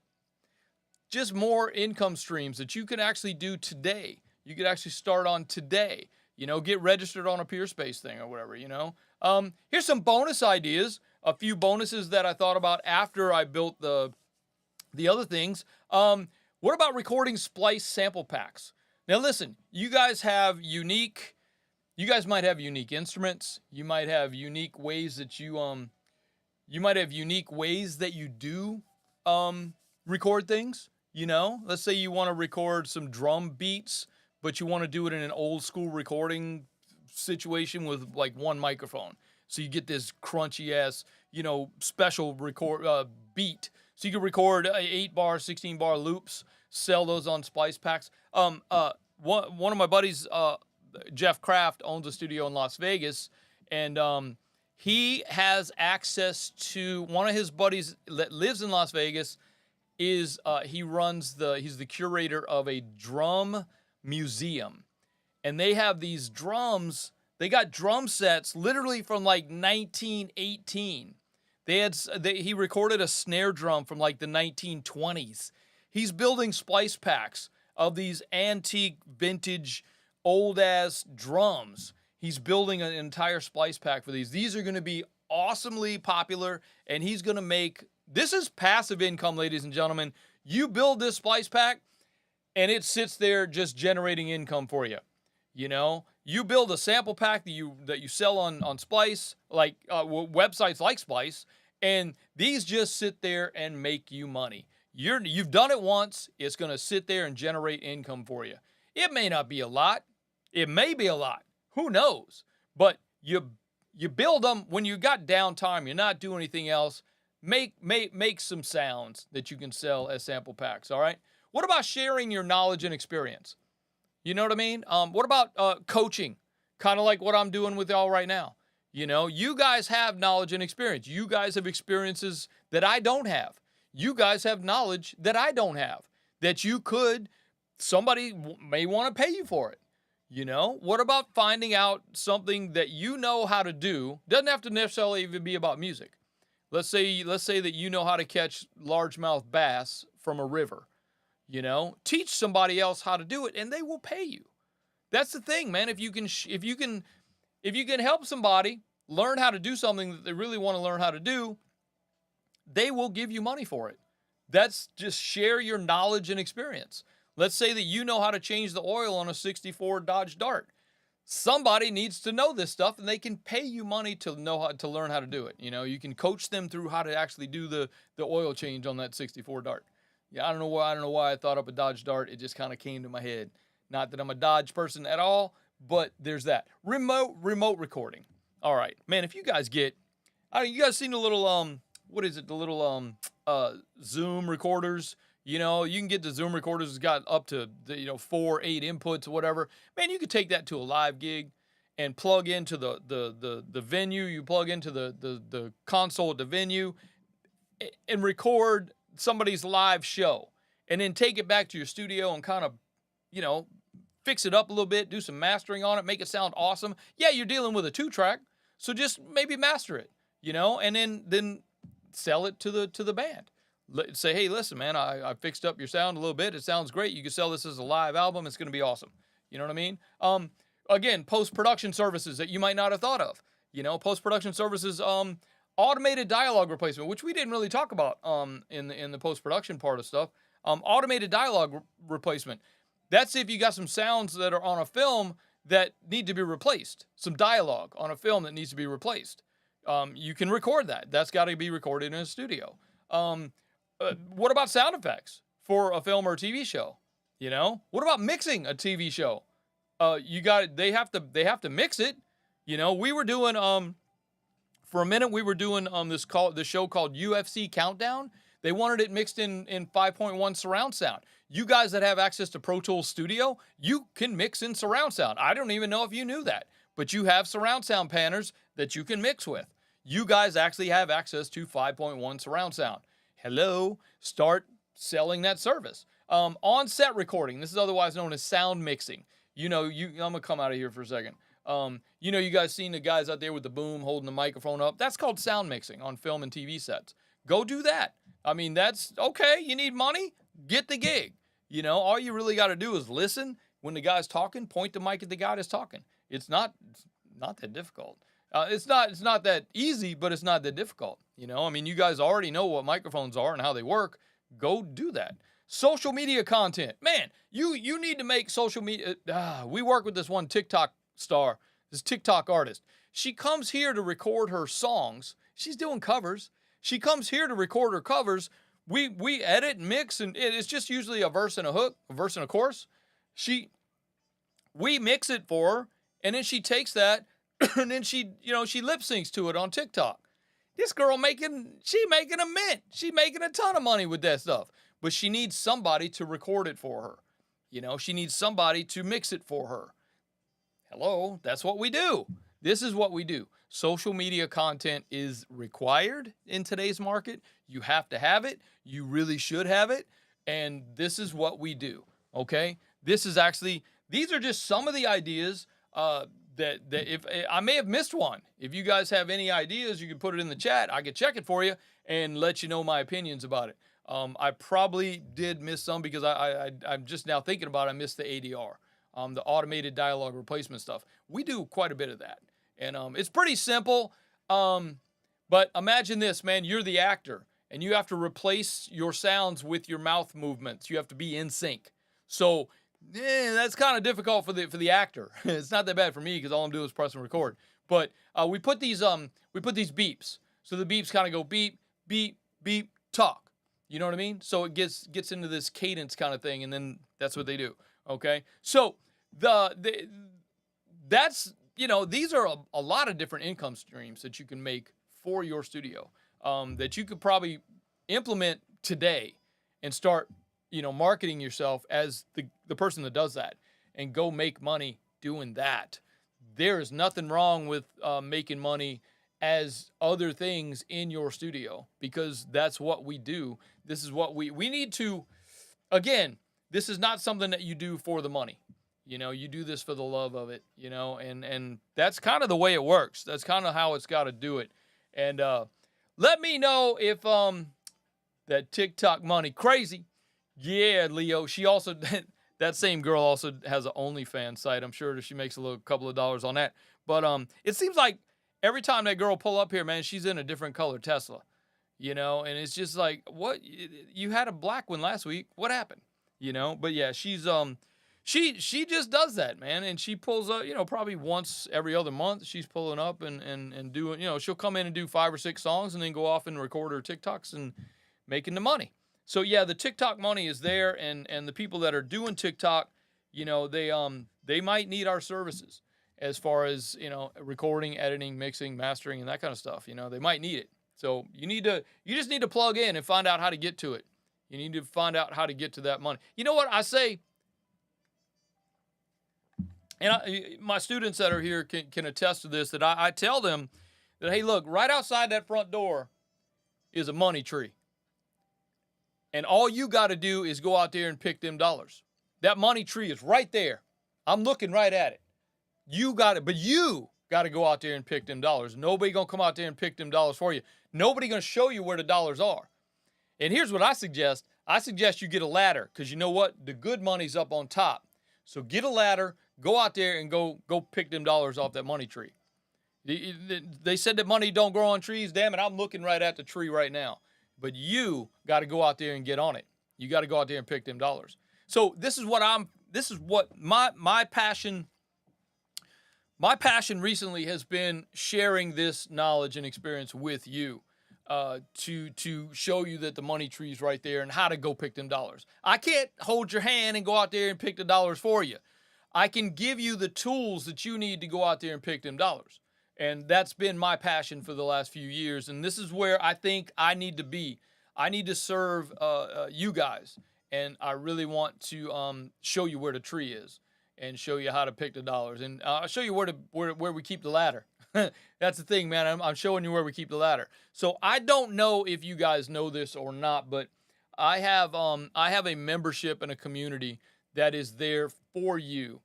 income streams that you can actually do today. You could actually start on today. Get registered on a PeerSpace thing or whatever. Here's some bonus ideas. A few bonuses that I thought about after I built the other things. What about recording splice sample packs? Now listen, you guys might have unique instruments. You might have unique ways that you do record things. Let's say you want to record some drum beats, but you want to do it in an old school recording situation with like one microphone. So you get this crunchy ass, special record beat. So you can record 8-bar, 16-bar loops, sell those on splice packs. one of my buddies, Jeff Kraft, owns a studio in Las Vegas, and he has access to one of his buddies that lives in Las Vegas. He's the curator of a drum museum, and they have these drums. They got drum sets literally from like 1918. He recorded a snare drum from like the 1920s. He's building splice packs of these antique, vintage, old-ass drums. He's building an entire splice pack for these. These are going to be awesomely popular, and he's going to make... This is passive income, ladies and gentlemen. You build this splice pack, and it sits there just generating income for you. You know, you build a sample pack that you sell on Splice, like websites like Splice, and these just sit there and make you money. You've done it once. It's going to sit there and generate income for you. It may not be a lot. It may be a lot. Who knows? But you build them when you got downtime. You're not doing anything else. Make some sounds that you can sell as sample packs. All right. What about sharing your knowledge and experience? You know what I mean? What about coaching? Kind of like what I'm doing with y'all right now. You know, you guys have knowledge and experience. You guys have experiences that I don't have. You guys have knowledge that I don't have. That somebody may want to pay you for it. You know, what about finding out something that you know how to do? Doesn't have to necessarily even be about music. Let's say that you know how to catch largemouth bass from a river. You know, teach somebody else how to do it, and they will pay you. That's the thing, man. If you can help somebody learn how to do something that they really want to learn how to do, they will give you money for it. That's just share your knowledge and experience. Let's say that you know how to change the oil on a 64 Dodge Dart. Somebody needs to know this stuff, and they can pay you money to know how to learn how to do it. You know, you can coach them through how to actually do the oil change on that 64 Dart. Yeah, I don't know why I thought up a Dodge Dart. It just kind of came to my head. Not that I'm a Dodge person at all, but there's that. Remote recording. All right, man, if you guys you guys seen the little, what is it? The little Zoom recorders. You know, you can get the Zoom recorders. It's got up to 4, 8 inputs or whatever. Man, you could take that to a live gig and plug into the venue. You plug into the console at the venue and record somebody's live show, and then take it back to your studio and kind of, fix it up a little bit, do some mastering on it, make it sound awesome. Yeah, you're dealing with a 2-track, so just maybe master it, and then sell it to the band. Say, hey, listen, man, I fixed up your sound a little bit. It sounds great. You can sell this as a live album. It's going to be awesome. You know what I mean? Again, post-production services that you might not have thought of. Post-production services, automated dialogue replacement, which we didn't really talk about in the post-production part of stuff. Automated dialogue replacement. That's if you got some sounds that are on a film that need to be replaced. Some dialogue on a film that needs to be replaced. You can record that. That's got to be recorded in a studio. What about sound effects for a film or a TV show? What about mixing a TV show? They have to mix it. We were doing for a minute we were doing this show called UFC Countdown. They wanted it mixed in 5.1 surround sound. You guys that have access to Pro Tools Studio, you can mix in surround sound. I don't even know if you knew that, but you have surround sound panners that you can mix with. You guys actually have access to 5.1 surround sound. Hello, start selling that service. On-set recording, this is otherwise known as sound mixing. I'm going to come out of here for a second. You guys seen the guys out there with the boom holding the microphone up? That's called sound mixing on film and TV sets. Go do that. I mean, that's okay. You need money? Get the gig. All you really got to do is listen when the guy's talking, point the mic at the guy that's talking. It's not that difficult. It's not that easy, but it's not that difficult. You guys already know what microphones are and how they work. Go do that. Social media content. Man, you need to make social media. We work with this one TikTok star, this TikTok artist. She comes here to record her songs. She's doing covers. She comes here to record her covers. We edit and mix, and it's just usually a verse and a hook, a verse and a chorus. We mix it for her, and then she takes that, and then she lip syncs to it on TikTok. This girl making a mint. She making a ton of money with that stuff. But she needs somebody to record it for her. She needs somebody to mix it for her. Hello, that's what we do. This is what we do. Social media content is required in today's market. You have to have it. You really should have it. And this is what we do. Okay? These are just some of the ideas that if I may have missed one. If you guys have any ideas, you can put it in the chat. I can check it for you and let you know my opinions about it. I probably did miss some because I'm just now thinking about it. I missed the ADR, the automated dialogue replacement stuff. We do quite a bit of that. And it's pretty simple. But imagine this, man. You're the actor, and you have to replace your sounds with your mouth movements. You have to be in sync. So that's kind of difficult for the actor. It's not that bad for me because all I'm doing is press and record. But we put these beeps. So the beeps kind of go beep, beep, beep, talk. You know what I mean? So it gets into this cadence kind of thing, and then that's what they do. Okay? So these are a lot of different income streams that you can make for your studio that you could probably implement today and start, marketing yourself as the person that does that and go make money doing that. There is nothing wrong with making money as other things in your studio because that's what we do. This is what we need to, again, this is not something that you do for the money. You do this for the love of it, and that's kind of the way it works. That's kind of how it's got to do it. And let me know if that TikTok money crazy. Yeah, Leo. She also, that same girl also has an OnlyFans site. I'm sure that she makes a couple of dollars on that. But it seems like every time that girl pull up here, man, she's in a different color Tesla, and it's just like, what? You had a black one last week. What happened? But yeah, she's she just does that, man. And she pulls up, probably once every other month, she's pulling up and doing, she'll come in and do 5 or 6 songs and then go off and record her TikToks and making the money. So yeah, the TikTok money is there, and the people that are doing TikTok, they might need our services as far as, recording, editing, mixing, mastering, and that kind of stuff. They might need it. So you just need to plug in and find out how to get to it. You need to find out how to get to that money. You know what I say? And my students that are here can attest to this, that I tell them that, hey, look, right outside that front door is a money tree. And all you got to do is go out there and pick them dollars. That money tree is right there. I'm looking right at it. You got to go out there and pick them dollars. Nobody going to come out there and pick them dollars for you. Nobody going to show you where the dollars are. And here's what I suggest. I suggest you get a ladder because you know what? The good money's up on top. So get a ladder, go out there and go pick them dollars off that money tree. They said that money don't grow on trees. Damn it, I'm looking right at the tree right now. But you got to go out there and get on it. You got to go out there and pick them dollars. So this is what my passion recently has been, sharing this knowledge and experience with you. To show you that the money tree is right there and how to go pick them dollars. I can't hold your hand and go out there and pick the dollars for you. I can give you the tools that you need to go out there and pick them dollars. And that's been my passion for the last few years. And this is where I think I need to be. I need to serve you guys. And I really want to show you where the tree is and show you how to pick the dollars. And I'll show you where we keep the ladder. That's the thing, man. I'm showing you where we keep the ladder. So I don't know if you guys know this or not, but I have a membership and a community that is there for you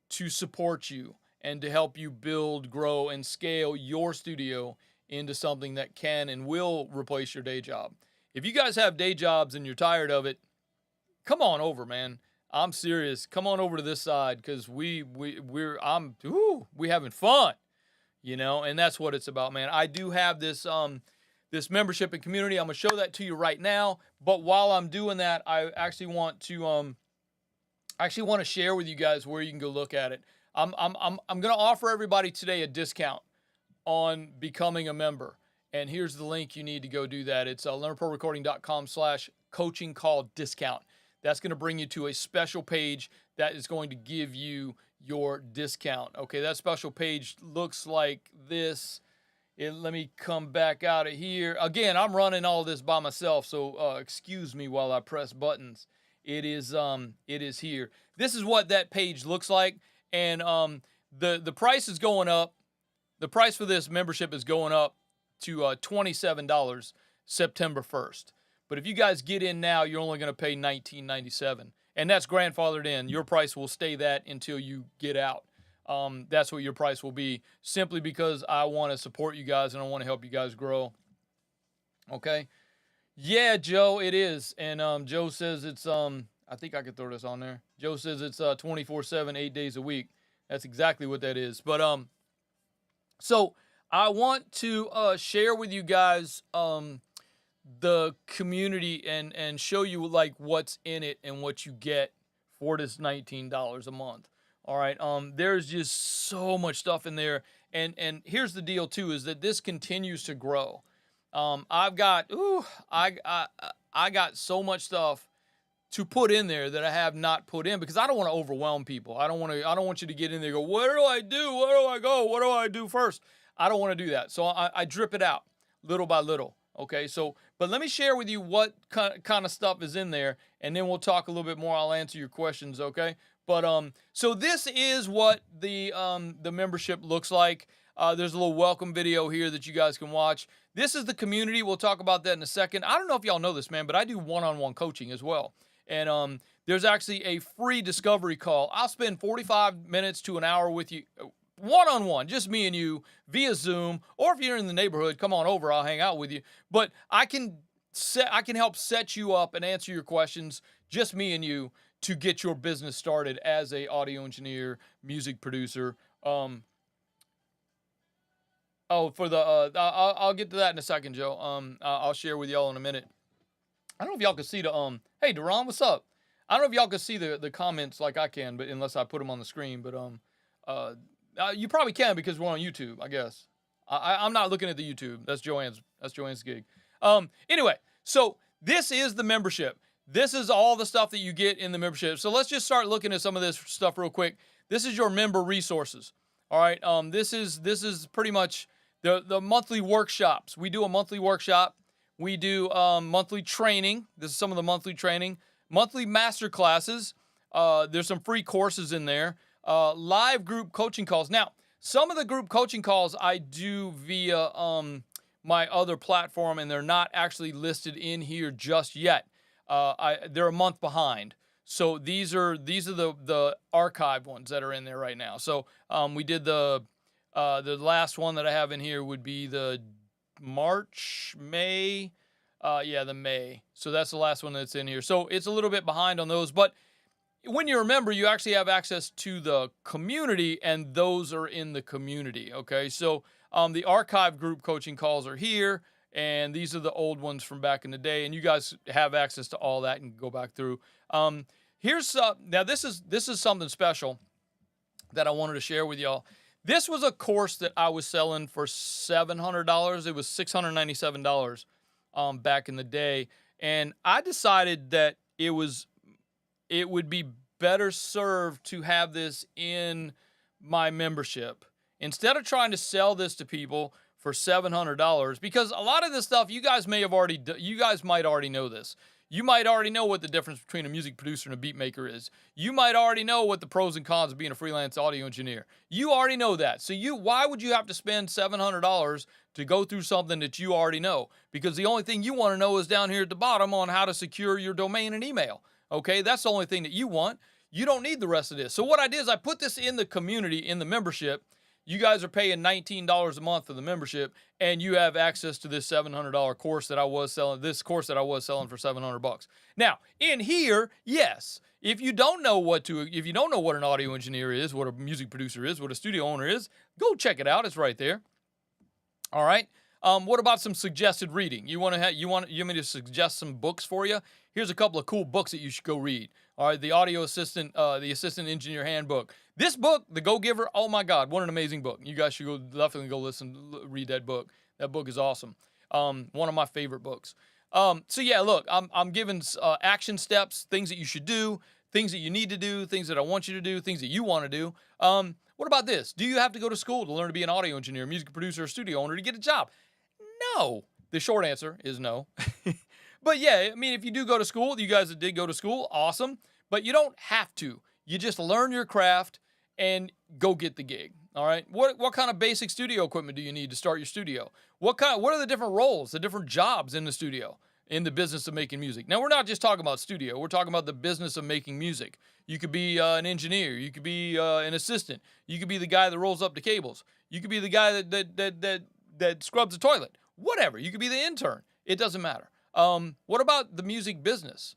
to support you and to help you build, grow, and scale your studio into something that can and will replace your day job. If you guys have day jobs and you're tired of it, come on over, man. I'm serious. Come on over to this side because we're having fun. And that's what it's about, man. I do have this membership and community. I'm gonna show that to you right now. But while I'm doing that, I actually want to share with you guys where you can go look at it. I'm gonna offer everybody today a discount on becoming a member. And here's the link you need to go do that. It's learnprorecording.com/coaching call discount. That's going to bring you to a special page that is going to give you your discount. Okay, that special page looks like this. Let me come back out of here. Again, I'm running all this by myself, so excuse me while I press buttons. it is here. This is what that page looks like, and the price is going up. The price for this membership is going up to $27 September 1st. But if you guys get in now, you're only going to pay $19.97, and that's grandfathered in. Your price will stay that until you get out. That's what your price will be, simply because I want to support you guys and I want to help you guys grow. Okay. Yeah, Joe, it is. And Joe says it's I think I could throw this on there. Joe says it's 24/7, 8 days a week. That's exactly what that is. But so I want to share with you guys the community and show you like what's in it and what you get for this $19 a month. All right. There's just so much stuff in there. And here's the deal too, is that this continues to grow. I got so much stuff to put in there that I have not put in, because I don't want to overwhelm people. I don't want you to get in there and go, where do I do? Where do I go? What do I do first? I don't want to do that. So I drip it out little by little. Okay. So, but let me share with you what kind of stuff is in there, and then we'll talk a little bit more. I'll answer your questions. Okay. But, so this is what the membership looks like. There's a little welcome video here that you guys can watch. This is the community. We'll talk about that in a second. I don't know if y'all know this, man, but I do one-on-one coaching as well. And there's actually a free discovery call. I'll spend 45 minutes to an hour with you, one-on-one, just me and you, via Zoom. Or if you're in the neighborhood, come on over. I'll hang out with you. But I can help set you up and answer your questions, just me and you, to get your business started as a audio engineer, music producer. For the I'll get to that in a second, Joe. I'll share with y'all in a minute. I don't know if y'all can see the hey Duran, what's up? I don't know if y'all can see the comments like I can, but unless I put them on the screen. But you probably can, because we're on YouTube, I guess. I'm not looking at the YouTube. That's Joanne's gig. Anyway, so this is the membership. This is all the stuff that you get in the membership. So let's just start looking at some of this stuff real quick. This is your member resources. All right. This is pretty much the monthly workshops. We do a monthly workshop. We do monthly training. This is some of the monthly training. Monthly master classes. There's some free courses in there. Live group coaching calls. Now, some of the group coaching calls I do via my other platform, and they're not actually listed in here just yet. They're a month behind. So these are the archived ones that are in there right now. So we did the last one that I have in here would be the May. The May. So that's the last one that's in here. So it's a little bit behind on those, but when you remember, you actually have access to the community, and those are in the community. Okay. So the archive group coaching calls are here. And these are the old ones from back in the day, and you guys have access to all that and go back through. Here's now this is something special that I wanted to share with y'all. This was a course that I was selling for $700. It was $697 back in the day, and I decided that it would be better served to have this in my membership instead of trying to sell this to people for $700, because a lot of this stuff you guys might already know this. You might already know what the difference between a music producer and a beat maker is. You might already know what the pros and cons of being a freelance audio engineer. You already know that. So why would you have to spend $700 to go through something that you already know? Because the only thing you want to know is down here at the bottom on how to secure your domain and email. Okay, that's the only thing that you want. You don't need the rest of this. So what I did is I put this in the community, in the membership. You guys are paying $19 a month for the membership, and you have access to this $700 course that I was selling. This course that I was selling for $700. Now, in here, yes, if you don't know what an audio engineer is, what a music producer is, what a studio owner is, go check it out. It's right there. All right. What about some suggested reading? You want me to suggest some books for you? Here's a couple of cool books that you should go read. All right, the the Assistant Engineer Handbook. This book, The Go-Giver, oh my God, what an amazing book. You guys should definitely go read that book. That book is awesome. One of my favorite books. So yeah, look, I'm giving action steps, things that you should do, things that you need to do, things that I want you to do, things that you want to do. What about this? Do you have to go to school to learn to be an audio engineer, music producer, or studio owner to get a job? No. The short answer is no. But yeah, I mean, if you do go to school, you guys that did go to school, awesome. But you don't have to. You just learn your craft and go get the gig. All right. What kind of basic studio equipment do you need to start your studio? What are the different roles, the different jobs in the studio, in the business of making music? Now, we're not just talking about studio. We're talking about the business of making music. You could be an engineer. You could be an assistant. You could be the guy that rolls up the cables. You could be the guy that scrubs the toilet. Whatever. You could be the intern. It doesn't matter. What about the music business?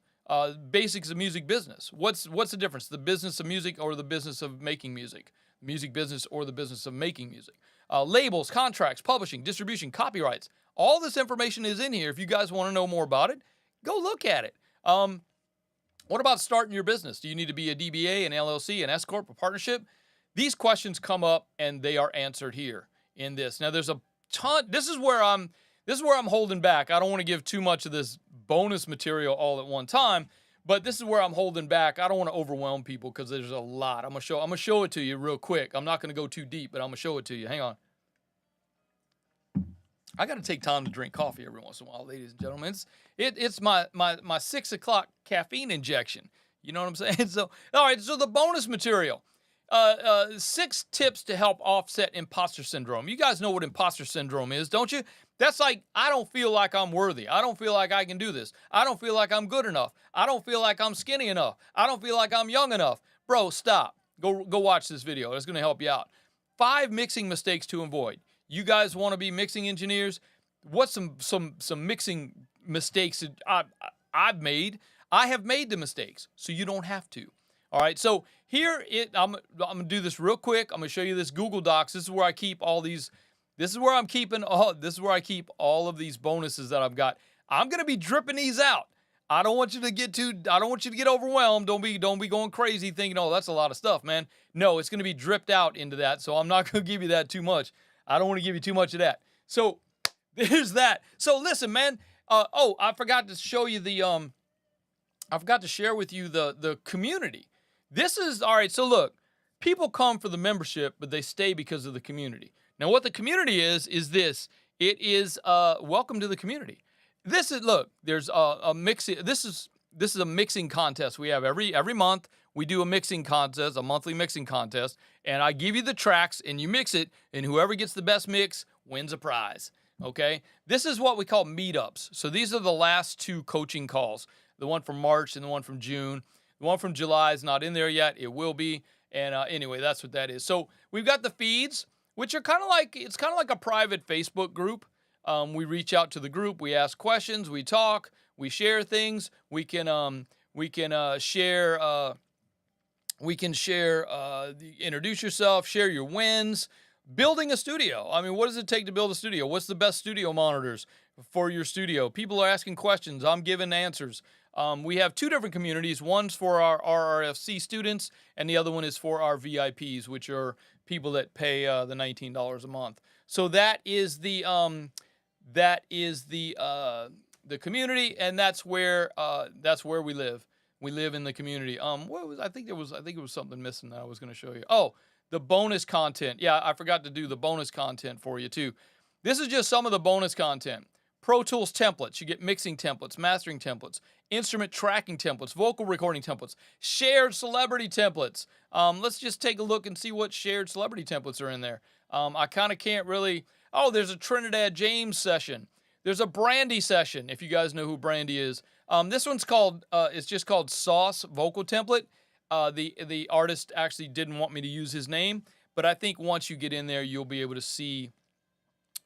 Basics of music business. What's the difference? The business of music or the business of making music? Music business or the business of making music? Labels, contracts, publishing, distribution, copyrights. All this information is in here. If you guys want to know more about it, go look at it. What about starting your business? Do you need to be a DBA, an LLC, an S Corp, a partnership? These questions come up and they are answered here in this. Now there's a ton. This is where I'm holding back. I don't want to give too much of this bonus material all at one time, but this is where I'm holding back. I don't want to overwhelm people because there's a lot. I'm gonna show it to you real quick. I'm not gonna go too deep, but I'm gonna show it to you. Hang on. I got to take time to drink coffee every once in a while, ladies and gentlemen. It's my 6 o'clock caffeine injection. You know what I'm saying? So, all right. So the bonus material, 6 tips to help offset imposter syndrome. You guys know what imposter syndrome is, don't you? That's like, I don't feel like I'm worthy. I don't feel like I can do this. I don't feel like I'm good enough. I don't feel like I'm skinny enough. I don't feel like I'm young enough. Bro, stop. Go watch this video. It's going to help you out. 5 mixing mistakes to avoid. You guys want to be mixing engineers? What's some mixing mistakes that I've made? I have made the mistakes, so you don't have to. All right, so I'm gonna do this real quick. I'm gonna show you this Google Docs. This is where I keep all these. This is where I keep all of these bonuses that I've got. I'm gonna be dripping these out. I don't want you to get overwhelmed. Don't be going crazy thinking, oh, that's a lot of stuff, man. No, it's gonna be dripped out into that. So I'm not gonna give you that too much. I don't want to give you too much of that. So there's that. So listen, man. I forgot to show you I forgot to share with you the community. This is all right. So look, people come for the membership, but they stay because of the community. Now, what the community is this. It is welcome to the community. This is there's a mixing. This is a mixing contest we have every month. We do a mixing contest, a monthly mixing contest, and I give you the tracks and you mix it, and whoever gets the best mix wins a prize. Okay? This is what we call meetups. So these are the last 2 coaching calls, the one from March and the one from June. The one from July is not in there yet. It will be. And anyway, that's what that is. So we've got the feeds, which are kind of like a private Facebook group. We reach out to the group, we ask questions, we talk, we share things. We can share. Introduce yourself, share your wins, building a studio. I mean, what does it take to build a studio? What's the best studio monitors for your studio? People are asking questions. I'm giving answers. We have 2 different communities. One's for our RRFC students, and the other one is for our VIPs, which are people that pay the $19 a month. So that is the community, and that's where we live. We live in the community. I think it was something missing that I was going to show you. Oh, the bonus content. Yeah, I forgot to do the bonus content for you too. This is just some of the bonus content. Pro Tools templates. You get mixing templates, mastering templates, instrument tracking templates, vocal recording templates, shared celebrity templates. Let's just take a look and see what shared celebrity templates are in there. I kind of can't really. Oh, there's a Trinidad James session. There's a Brandy session, if you guys know who Brandy is. This one's called, it's just called Sauce Vocal Template. The artist actually didn't want me to use his name, but I think once you get in there, you'll be able to see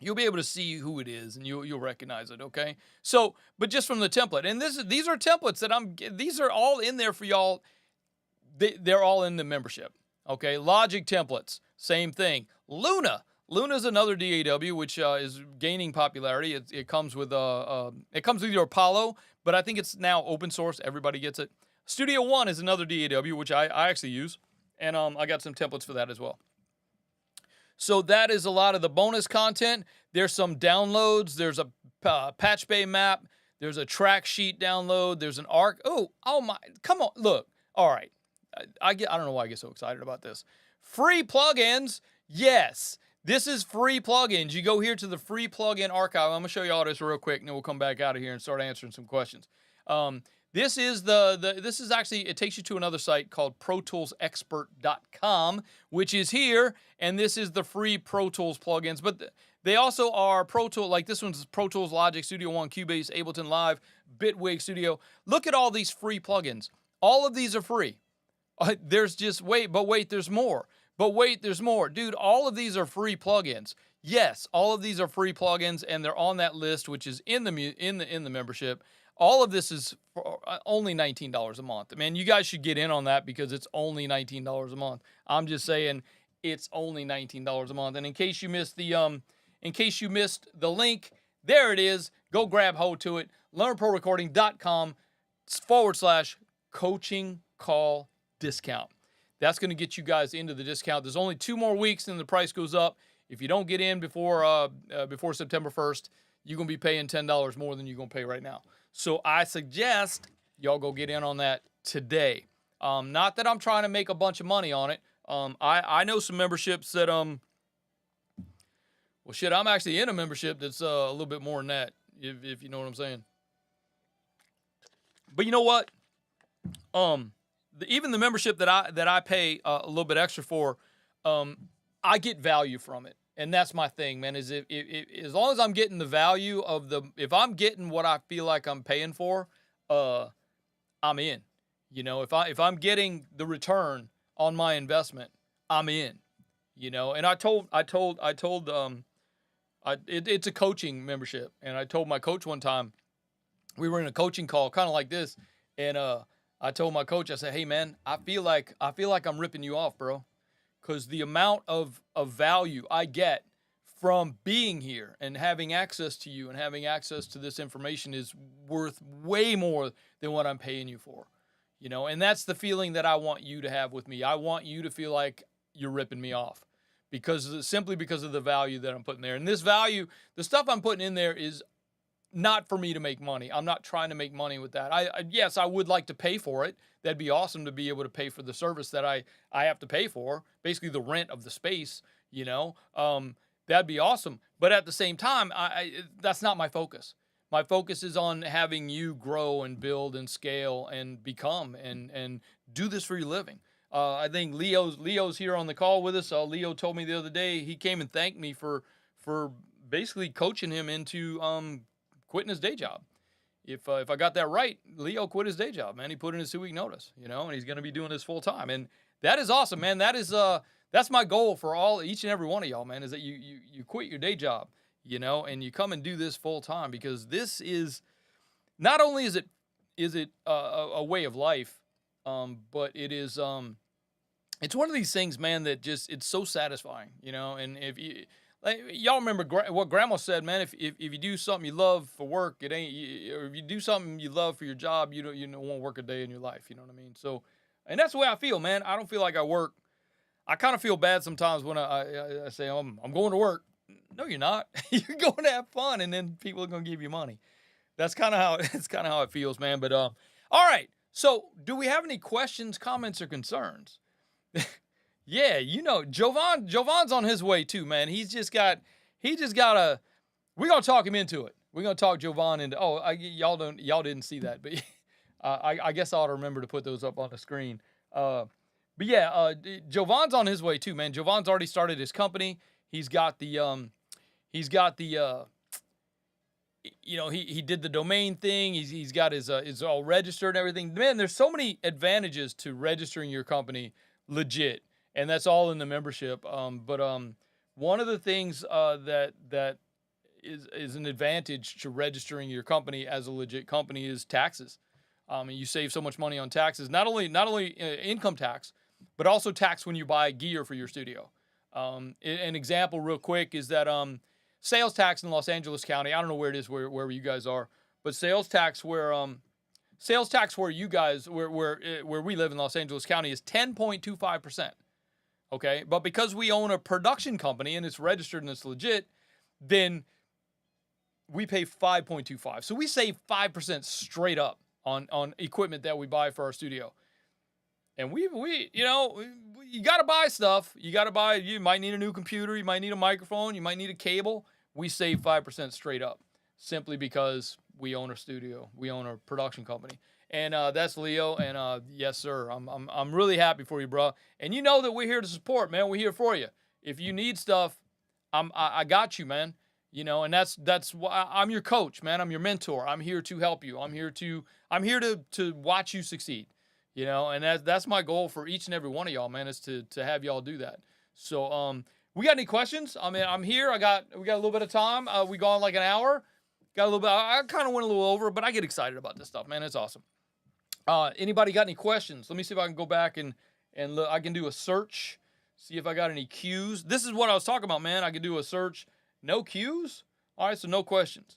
who it is, and you'll recognize it, okay? So, but just from the template. And these are templates that these are all in there for y'all. They're all in the membership, okay? Logic templates, same thing. Luna's another DAW, which is gaining popularity. It comes with your Apollo, but I think it's now open source. Everybody gets it. Studio One is another DAW, which I actually use, and I got some templates for that as well. So that is a lot of the bonus content. There's some downloads. There's a patch bay map. There's a track sheet download. There's an arc. Oh my! Come on, look. All right, I don't know why I get so excited about this. Free plugins. Yes. This is free plugins. You go here to the free plugin archive. I'm going to show you all this real quick, and then we'll come back out of here and start answering some questions. This is this is actually, it takes you to another site called ProToolsExpert.com, which is here, and this is the free Pro Tools plugins. But they also are Pro Tools, like this one's Pro Tools, Logic, Studio One, Cubase, Ableton Live, Bitwig Studio. Look at all these free plugins. All of these are free. There's just, wait, there's more. But wait, there's more. Dude, all of these are free plugins. Yes, all of these are free plugins, and they're on that list, which is in the membership. All of this is for only $19 a month. Man, you guys should get in on that because it's only $19 a month. I'm just saying it's only $19 a month. And in case you missed the link, there it is. Go grab hold to it. LearnProRecording.com/coaching call discount. That's going to get you guys into the discount. There's only 2 more weeks and the price goes up. If you don't get in before September 1st, you're going to be paying $10 more than you're going to pay right now. So I suggest y'all go get in on that today. Not that I'm trying to make a bunch of money on it. I know some memberships that, well, shit, I'm actually in a membership that's a little bit more than that, if you know what I'm saying. But you know what? Even the membership that I pay a little bit extra for, I get value from it, and that's my thing, man. Is if as long as I'm getting the value of if I'm getting what I feel like I'm paying for, I'm in. You know, if I'm getting the return on my investment, I'm in. You know, and it's a coaching membership, and I told my coach one time, we were in a coaching call, kind of like this, and I told my coach, I said, hey, man, I feel like I'm ripping you off, bro, because the amount of value I get from being here and having access to you and having access to this information is worth way more than what I'm paying you for, you know, and that's the feeling that I want you to have with me. I want you to feel like you're ripping me off simply because of the value that I'm putting there. And this value, the stuff I'm putting in there is not for me to make money. I'm not trying to make money with that. Yes, I would like to pay for it. That'd be awesome to be able to pay for the service that I have to pay for, basically the rent of the space, you know. That'd be awesome. But at the same time, that's not my focus. My focus is on having you grow and build and scale and become and do this for your living. I think Leo's here on the call with us. Leo told me the other day, he came and thanked me for basically coaching him into quitting his day job. If I got that right, Leo quit his day job, man. He put in his 2-week notice, you know, and he's going to be doing this full time. And that is awesome, man. That's my goal for each and every one of y'all, man, is that you quit your day job, you know, and you come and do this full time, because this is not only is it a way of life, but it is it's one of these things, man, that just, it's so satisfying, you know. And if you, like, y'all remember what Grandma said, man. If you do something you love for work, it ain't. Or if you do something you love for your job, you don't won't work a day in your life. You know what I mean? So, and that's the way I feel, man. I don't feel like I work. I kind of feel bad sometimes when I say I'm going to work. No, you're not. You're going to have fun, and then people are going to give you money. That's kind of how it feels, man. But all right. So, do we have any questions, comments, or concerns? Yeah, you know, Jovan's on his way too, man. He just got a, we're going to talk him into it. We're going to talk Jovan into, y'all didn't see that, but I guess I ought to remember to put those up on the screen. But yeah, Jovan's on his way too, man. Jovan's already started his company. He did the domain thing. He's got his all registered and everything. Man, there's so many advantages to registering your company legit. And that's all in the membership. But one of the things that is an advantage to registering your company as a legit company is taxes. You save so much money on taxes, not only income tax, but also tax when you buy gear for your studio. An example real quick is that sales tax in Los Angeles County, I don't know where it is, wherever you guys are, but sales tax where you guys, where we live in Los Angeles County is 10.25%. Okay, but because we own a production company and it's registered and it's legit, then we pay 5.25. So we save 5% straight up on equipment that we buy for our studio. And we you got to buy stuff. You might need a new computer. You might need a microphone. You might need a cable. We save 5% straight up simply because we own a studio. We own a production company. And that's Leo. And yes, sir, I'm really happy for you, bro. And you know that we're here to support, man. We're here for you. If you need stuff, I got you, man. You know, and that's why I'm your coach, man. I'm your mentor. I'm here to help you. I'm here to watch you succeed. You know, and that's my goal for each and every one of y'all, man, is to have y'all do that. So we got any questions? I mean, I'm here. We got a little bit of time. We gone like an hour. Got a little bit. I kind of went a little over, but I get excited about this stuff, man. It's awesome. Anybody got any questions? Let me see if I can go back and look. I can do a search, see if I got any cues. This is what I was talking about, man. I could do a search. No cues? All right, so no questions.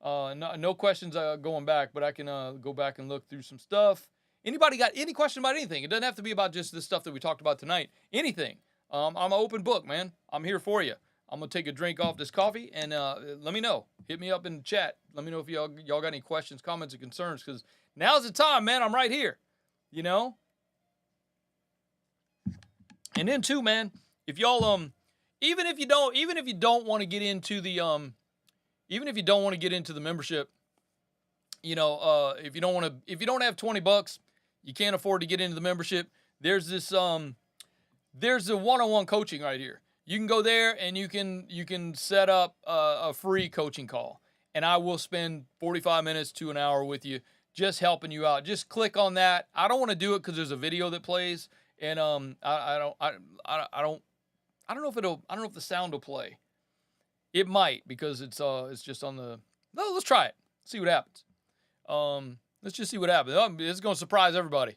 No questions going back, but I can go back and look through some stuff. Anybody got any question about anything? It doesn't have to be about just the stuff that we talked about tonight. Anything. I'm an open book, man. I'm here for you. I'm going to take a drink off this coffee, and let me know. Hit me up in the chat. Let me know if y'all got any questions, comments, or concerns, because now's the time, man. I'm right here, you know? And then, too, man, if y'all, even if you don't want to get into the, membership, you know, if you don't have $20, you can't afford to get into the membership. There's this, there's a one-on-one coaching right here. You can go there and you can set up a free coaching call, and I will spend 45 minutes to an hour with you, just helping you out. Just click on that. I don't want to do it because there's a video that plays, and I don't know if the sound will play. It might, because it's just on the. No, let's try it. See what happens. Let's just see what happens. It's going to surprise everybody.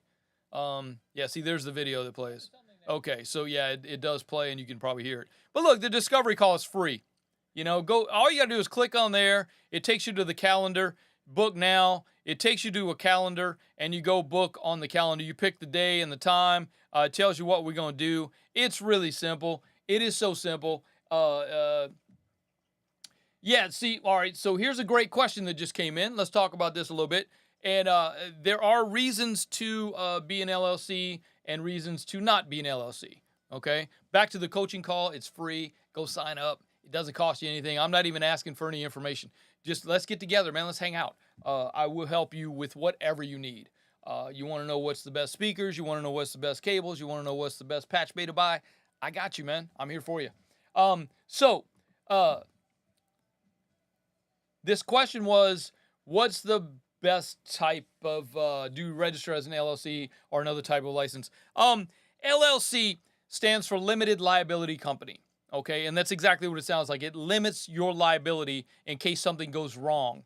Yeah, see, there's the video that plays. Okay, so yeah, it does play, and you can probably hear it. But look, the discovery call is free. You know, all you got to do is click on there. It takes you to the calendar. Book now. It takes you to a calendar, and you go book on the calendar. You pick the day and the time. It tells you what we're going to do. It's really simple. It is so simple. Yeah, see, all right, so here's a great question that just came in. Let's talk about this a little bit. And there are reasons to be an LLC and reasons to not be an LLC, okay? Back to the coaching call. It's free. Go sign up. It doesn't cost you anything. I'm not even asking for any information. Just let's get together, man. Let's hang out. I will help you with whatever you need. You want to know what's the best speakers. You want to know what's the best cables. You want to know what's the best patch bay to buy. I got you, man. I'm here for you. This question was, what's the best type of, do you register as an LLC or another type of license? LLC stands for Limited Liability Company, okay? And that's exactly what it sounds like. It limits your liability in case something goes wrong.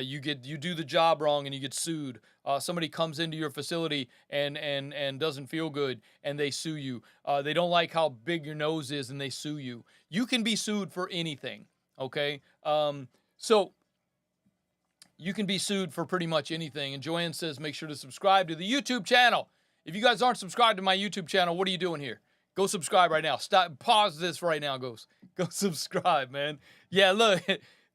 You do the job wrong and you get sued. Somebody comes into your facility and doesn't feel good and they sue you. They don't like how big your nose is and they sue you. You can be sued for anything, okay? So you can be sued for pretty much anything. And Joanne says, make sure to subscribe to the YouTube channel. If you guys aren't subscribed to my YouTube channel, what are you doing here? Go subscribe right now. Pause this right now. Go subscribe, man. Yeah, look,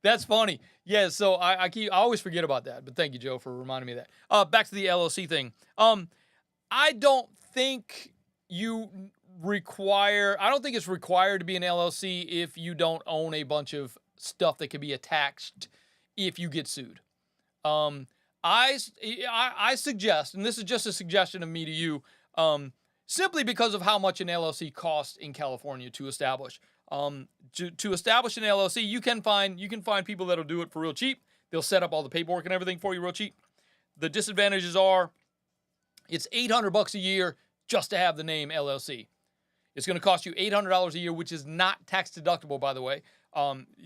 that's funny. Yeah, so I always forget about that. But thank you, Joe, for reminding me of that. Back to the LLC thing. I don't think it's required to be an LLC if you don't own a bunch of stuff that can be attached if you get sued. I suggest, and this is just a suggestion of me to you, simply because of how much an LLC costs in California to establish. To establish an LLC, you can find people that'll do it for real cheap. They'll set up all the paperwork and everything for you real cheap. The disadvantages are, it's $800 a year just to have the name LLC. It's going to cost you $800 a year, which is not tax deductible, by the way.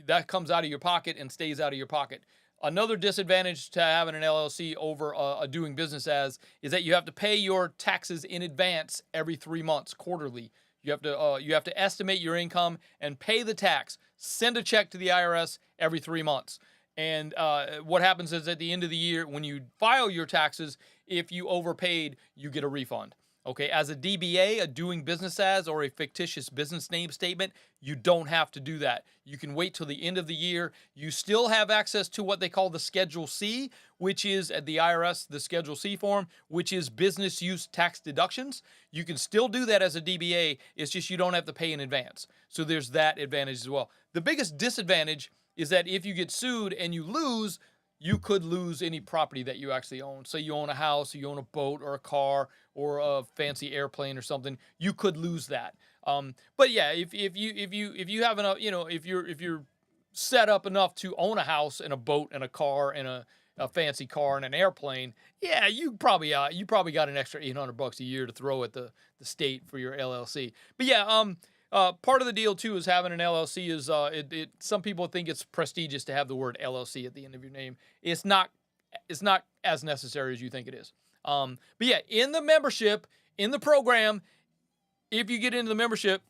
That comes out of your pocket and stays out of your pocket. Another disadvantage to having an LLC over doing business as is that you have to pay your taxes in advance every 3 months, quarterly. You have to estimate your income and pay the tax. Send a check to the IRS every 3 months. And what happens is at the end of the year, when you file your taxes, if you overpaid, you get a refund. Okay, as a DBA, a doing business as, or a fictitious business name statement, you don't have to do that. You can wait till the end of the year. You still have access to what they call the Schedule C, which is at the IRS, the Schedule C form, which is business use tax deductions. You can still do that as a DBA. It's just you don't have to pay in advance. So there's that advantage as well. The biggest disadvantage is that if you get sued and you lose, you could lose any property that you actually own. Say you own a house, or you own a boat or a car or a fancy airplane or something, you could lose that. But yeah, if you have enough, if you're set up enough to own a house and a boat and a car and a fancy car and an airplane, yeah, you probably got an extra $800 a year to throw at the state for your LLC. But yeah, part of the deal too is having an LLC is some people think it's prestigious to have the word LLC at the end of your name. It's not as necessary as you think it is. But yeah, in the membership, in the program, if you get into the membership,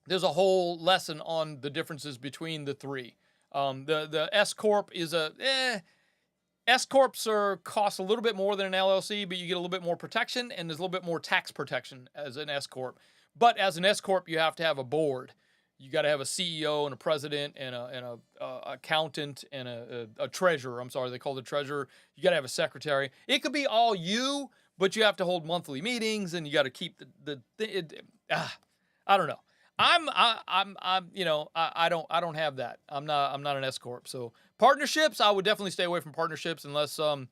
there's a whole lesson on the differences between the three. The S Corp is S Corps cost a little bit more than an LLC, but you get a little bit more protection and there's a little bit more tax protection as an S Corp. But as an S Corp, you have to have a board. You got to have a CEO and a president and a accountant and a treasurer. I'm sorry, they call it treasurer. You got to have a secretary. It could be all you, but you have to hold monthly meetings and you got to keep I don't know. I don't have that. I'm not an S Corp. So partnerships, I would definitely stay away from partnerships unless you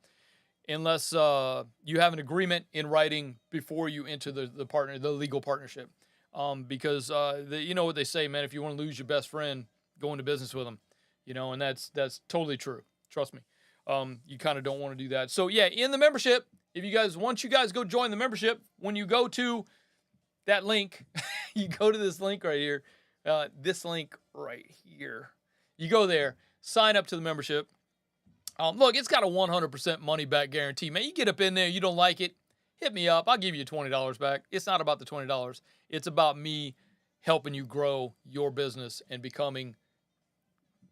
have an agreement in writing before you enter the legal partnership. Because you know what they say, man, if you want to lose your best friend, go into business with them, and that's totally true. Trust me. You kind of don't want to do that. So yeah, in the membership, once you guys go join the membership, when you go to that link, you go to this link right here, you go there, sign up to the membership. Look, it's got a 100% money back guarantee, man. You get up in there, you don't like it, hit me up. I'll give you $20 back. It's not about the $20. It's about me helping you grow your business and becoming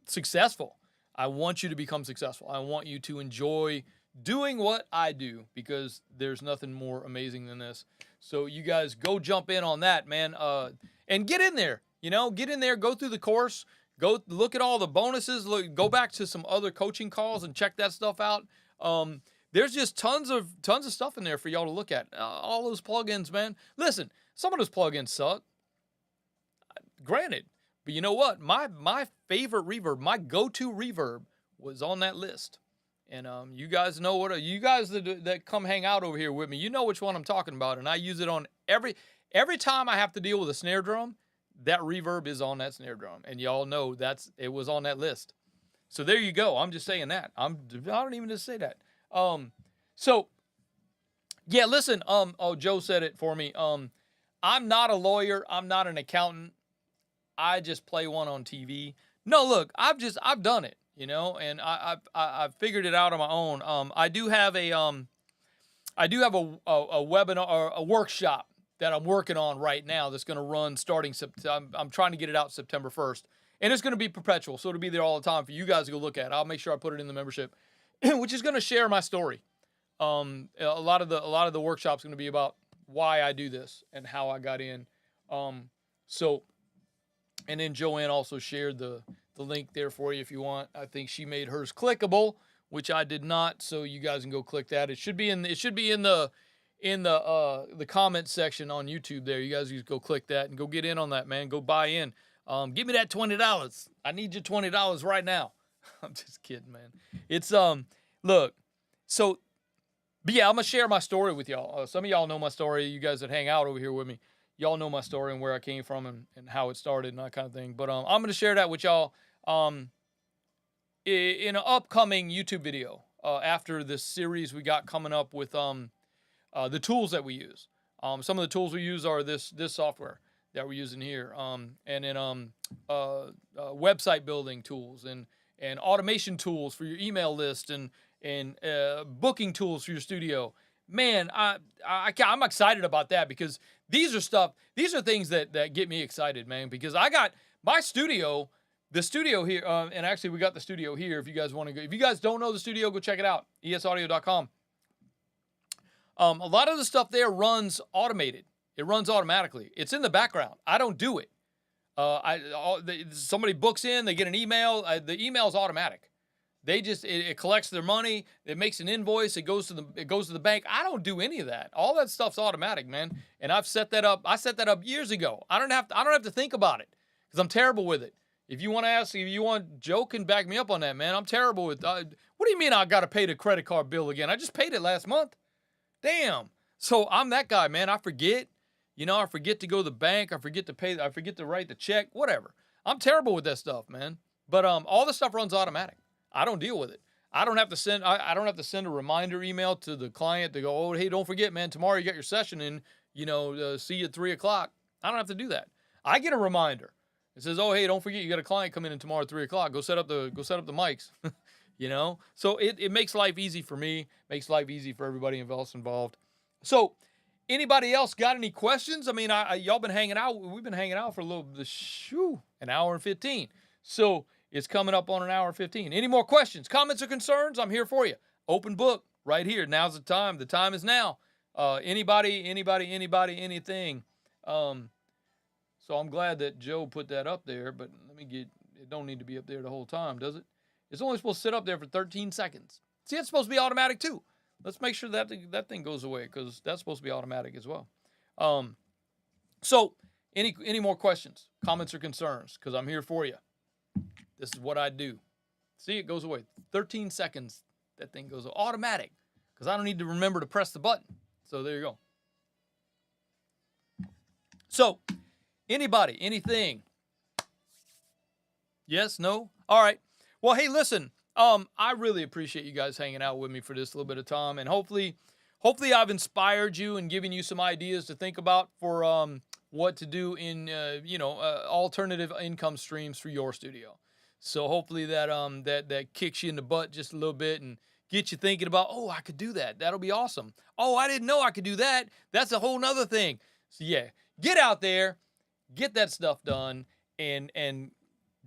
successful. I want you to become successful. I want you to enjoy doing what I do because there's nothing more amazing than this. So you guys go jump in on that, man. And get in there, get in there, go through the course, go look at all the bonuses, go back to some other coaching calls and check that stuff out. There's just tons of stuff in there for y'all to look at. All those plugins, man. Listen, some of those plugins suck. Granted, but you know what? My favorite reverb, my go-to reverb was on that list. And you guys know you guys that come hang out over here with me, you know which one I'm talking about. And I use it on every time I have to deal with a snare drum, that reverb is on that snare drum. And y'all know it was on that list. So there you go. I'm just saying that. I don't even just say that. So yeah, listen, Joe said it for me. I'm not a lawyer. I'm not an accountant. I just play one on TV. No, look, I've done it, and I've figured it out on my own. I do have a webinar or a workshop that I'm working on right now that's going to run starting September. I'm trying to get it out September 1st, and it's going to be perpetual, so it'll be there all the time for you guys to go look at. I'll make sure I put it in the membership, which is going to share my story. A lot of the workshop's going to be about why I do this and how I got in. And then Joanne also shared the link there for you if you want. I think she made hers clickable, which I did not. So you guys can go click that. It should be in the comment section on YouTube there. You guys just go click that and go get in on that, man. Go buy in. Give me that $20. I need your $20 right now. I'm just kidding, man. It's look. So, but yeah, I'm gonna share my story with y'all. Some of y'all know my story. You guys that hang out over here with me, y'all know my story and where I came from and how it started and that kind of thing. But I'm going to share that with y'all in an upcoming YouTube video after this series we got coming up with the tools that we use. Some of the tools we use are this software that we're using here, and then website building tools and automation tools for your email list and booking tools for your studio. Man, I'm excited about that because these are things that get me excited, man, because I got my studio, the studio here, and actually we got the studio here if you guys want to go. If you guys don't know the studio, go check it out, esaudio.com. A lot of the stuff there runs automated. It runs automatically. It's in the background. I don't do it. Somebody books in, they get an email. The email is automatic. They just it collects their money. It makes an invoice. It goes to the bank. I don't do any of that. All that stuff's automatic, man. And I've set that up. I set that up years ago. I don't have to think about it because I'm terrible with it. If you want Joe can back me up on that, man. I'm terrible with. What do you mean I got to pay the credit card bill again? I just paid it last month. Damn. So I'm that guy, man. I forget. I forget to go to the bank. I forget to pay. I forget to write the check. Whatever. I'm terrible with that stuff, man. But all the stuff runs automatic. I don't deal with it. I don't have to send. I don't have to send a reminder email to the client to go, oh, hey, don't forget, man. Tomorrow you got your session in. See you at 3:00. I don't have to do that. I get a reminder. It says, oh, hey, don't forget you got a client coming in tomorrow at 3:00. Go set up the mics. So it makes life easy for me. Makes life easy for everybody else involved. So. Anybody else got any questions? I mean, y'all been hanging out. We've been hanging out for an hour and 15. So it's coming up on an hour and 15. Any more questions, comments, or concerns? I'm here for you. Open book right here. Now's the time. The time is now. Anybody, anything. So I'm glad that Joe put that up there, but it don't need to be up there the whole time, does it? It's only supposed to sit up there for 13 seconds. See, it's supposed to be automatic too. Let's make sure that thing goes away because that's supposed to be automatic as well. So any more questions, comments, or concerns? Because I'm here for you. This is what I do. See, it goes away. 13 seconds, that thing goes automatic because I don't need to remember to press the button. So there you go. So anybody, anything? Yes, no? All right. Well, hey, listen. I really appreciate you guys hanging out with me for this little bit of time, and hopefully I've inspired you and given you some ideas to think about for what to do in alternative income streams for your studio. So hopefully that kicks you in the butt just a little bit and gets you thinking about, oh, I could do that. That'll be awesome. Oh, I didn't know I could do that. That's a whole nother thing. So yeah, get out there, get that stuff done, and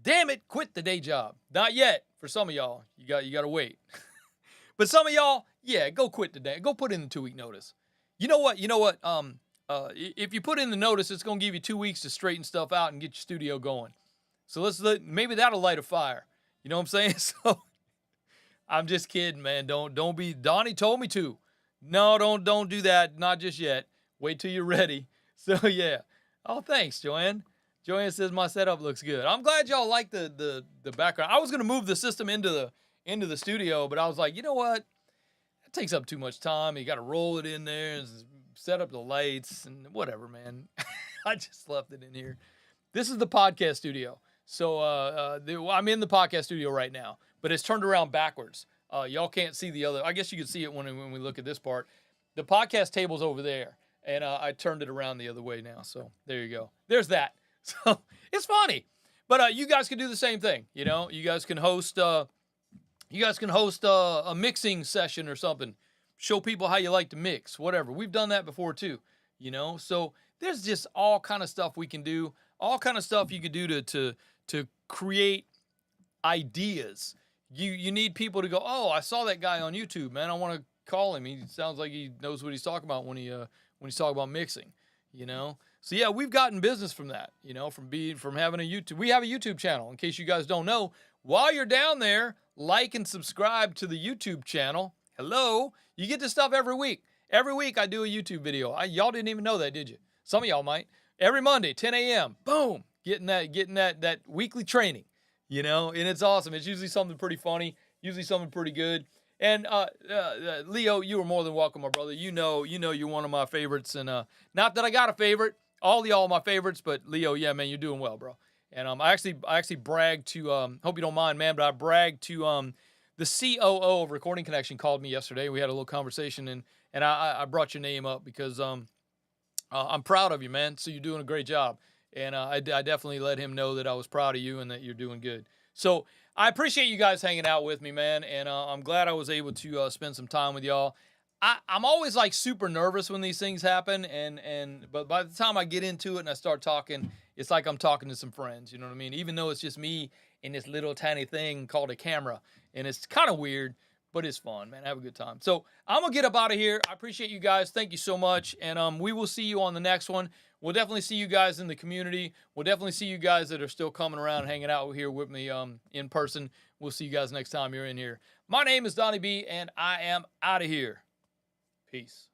damn it, quit the day job. Not yet. For some of y'all, you got to wait. But some of y'all, yeah, go quit today. Go put in the 2-week notice. You know what? If you put in the notice, it's going to give you 2 weeks to straighten stuff out and get your studio going. So maybe that'll light a fire. You know what I'm saying? So I'm just kidding, man. Don't be. Donnie told me to. No, don't do that. Not just yet. Wait till you're ready. So yeah. Oh, thanks, Joanne. Joanne says my setup looks good. I'm glad y'all like the background. I was gonna move the system into the studio, but I was like, you know what? That takes up too much time. You got to roll it in there and set up the lights and whatever, man. I just left it in here. This is the podcast studio, so I'm in the podcast studio right now, but it's turned around backwards. Y'all can't see the other. I guess you can see it when we look at this part. The podcast table's over there, and I turned it around the other way now. So there you go. There's that. So it's funny, but you guys can do the same thing. You guys can host a mixing session or something. Show people how you like to mix, whatever. We've done that before too. So there's just all kind of stuff we can do. All kind of stuff you could do to create ideas. You need people to go, oh, I saw that guy on YouTube, man. I want to call him. He sounds like he knows what he's talking about when he's talking about mixing. So yeah, we've gotten business from that, from having a YouTube. We have a YouTube channel. In case you guys don't know, while you're down there, like and subscribe to the YouTube channel. Hello, you get this stuff every week. Every week I do a YouTube video. Y'all didn't even know that, did you? Some of y'all might. Every Monday, 10 a.m. Boom, getting that weekly training. And it's awesome. It's usually something pretty funny, usually something pretty good. And Leo, you are more than welcome, my brother. You know you're one of my favorites, and not that I got a favorite. All y'all are my favorites, but Leo, yeah, man, you're doing well, bro. And I actually bragged to hope you don't mind, man, but I bragged to the COO of Recording Connection called me yesterday. We had a little conversation, and I brought your name up because I'm proud of you, man. So you're doing a great job, and I definitely let him know that I was proud of you and that you're doing good. So I appreciate you guys hanging out with me, man, and I'm glad I was able to spend some time with y'all. I'm always like super nervous when these things happen, but by the time I get into it and I start talking, it's like I'm talking to some friends, you know what I mean? Even though it's just me in this little tiny thing called a camera, and it's kind of weird, but it's fun, man. Have a good time. So I'm going to get up out of here. I appreciate you guys. Thank you so much. And we will see you on the next one. We'll definitely see you guys in the community. We'll definitely see you guys that are still coming around and hanging out here with me in person. We'll see you guys next time you're in here. My name is Donnie B, and I am out of here. Peace.